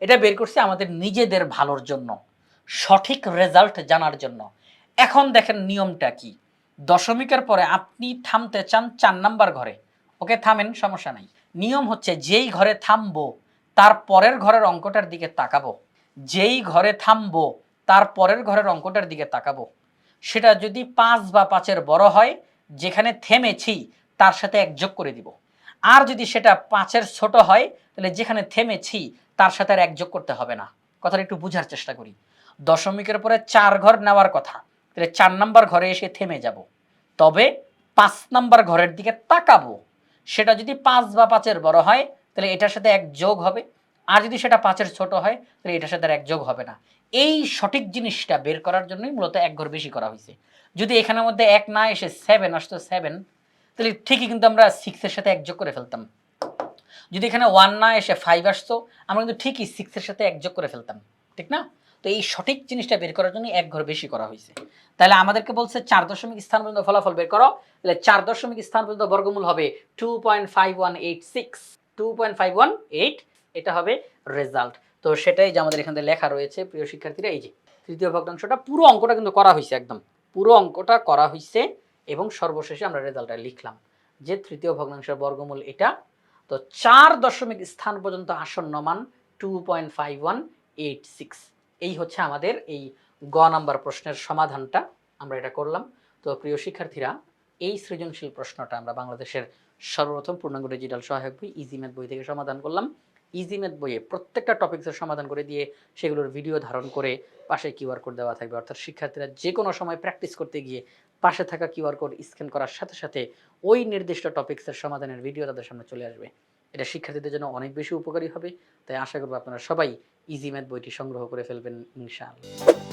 এটা বের করছি আমাদের নিজেদের ভালোর জন্য, সঠিক রেজাল্ট জানার জন্য। এখন দেখেন নিয়মটা কি। দশমিকের পরে আপনি থামতে চান 4 নাম্বার ঘরে, ওকে থামেন, সমস্যা নাই। নিয়ম হচ্ছে যেই ঘরে থামবো তার পরের ঘরের অঙ্কটার দিকে তাকাবো, যেই ঘরে থামবো তার পরের ঘরের অঙ্কটার দিকে তাকাবো। সেটা যদি 5 বা 5-এর বড় হয়, যেখানে থেমেছি তার সাথে 1 যোগ করে দিব। আর যদি সেটা 5-এর ছোট হয় তাহলে যেখানে থেমেছি তার সাথে আর 1 যোগ করতে হবে না। কথাটা একটু বুঝার চেষ্টা করি। দশমিকের পরে 4 ঘর নেওয়ার কথা, তাহলে 4 নাম্বার ঘরে এসে থেমে যাব, তবে 5 নাম্বার ঘরের দিকে তাকাবো। সেটা যদি 5 বা 5-এর বড় হয় তাহলে এটার সাথে 1 যোগ হবে, আর যদি সেটা 5-এর ছোট হয় তাহলে এটার সাথে আর 1 যোগ হবে না। এই সঠিক জিনিসটা বের করার জন্যই মূলত 1 ঘর বেশি করা হয়েছে। যদি এখানের মধ্যে 1 না এসে 7 আসতো 7, তাহলে ঠিকই কিন্তু আমরা 6-এর সাথে 1 যোগ করে ফেলতাম। যদি এখানে 1 না এসে 5 আসতো, আমরা কিন্তু ঠিকই 6-এর সাথে 1 যোগ করে ফেলতাম, ঠিক না? তো এই সঠিক জিনিসটা বের করার জন্য 1 ঘর বেশি করা হয়েছে। তাহলে আমাদেরকে বলছে 4 দশমিক স্থান পর্যন্ত ফলাফল বের করো। তাহলে 4 দশমিক স্থান পর্যন্ত বর্গমূল হবে 2.5186, 2.518, এটা হবে রেজাল্ট। তো সেটাই যে আমাদের এখানে লেখা রয়েছে প্রিয় শিক্ষার্থীরা। এই যে তৃতীয় ভগ্নাংশটা, পুরো অঙ্কটা কিন্তু করা হয়েছে, একদম পুরো অঙ্কটা করা হয়েছে, এবং সর্বশেষে আমরা রেজাল্টটা লিখলাম যে তৃতীয় ভগ্নাংশের বর্গমূল এটা। তো 4 দশমিক স্থান পর্যন্ত আসন্ন মান 2.5186। এই হচ্ছে আমাদের এই গ নাম্বার প্রশ্নের সমাধানটা, আমরা এটা করলাম। তো প্রিয় শিক্ষার্থীরা, এই সৃজনশীল প্রশ্নটা আমরা বাংলাদেশের সর্বপ্রথম পূর্ণাঙ্গ ডিজিটাল সহায়ক বই ইজি ম্যাথ বই থেকে সমাধান করলাম। ইজি ম্যাথ বইয়ে প্রত্যেকটা টপিক্সের সমাধান করে দিয়ে সেগুলোর ভিডিও ধারণ করে পাশে কিউআর কোড দেওয়া থাকবে, অর্থাৎ শিক্ষার্থীরা যে কোনো সময় প্র্যাকটিস করতে গিয়ে পাশে থাকা কিউআর কোড স্ক্যান করার সাথে সাথে ওই নির্দিষ্ট টপিক্সের সমাধানের ভিডিও তাদের সামনে চলে আসবে। এটা শিক্ষার্থীদের জন্য অনেক বেশি উপকারী হবে। তাই আশা করব আপনারা সবাই ইজি ম্যাথ বইটি সংগ্রহ করে ফেলবেন ইনশাআল্লাহ।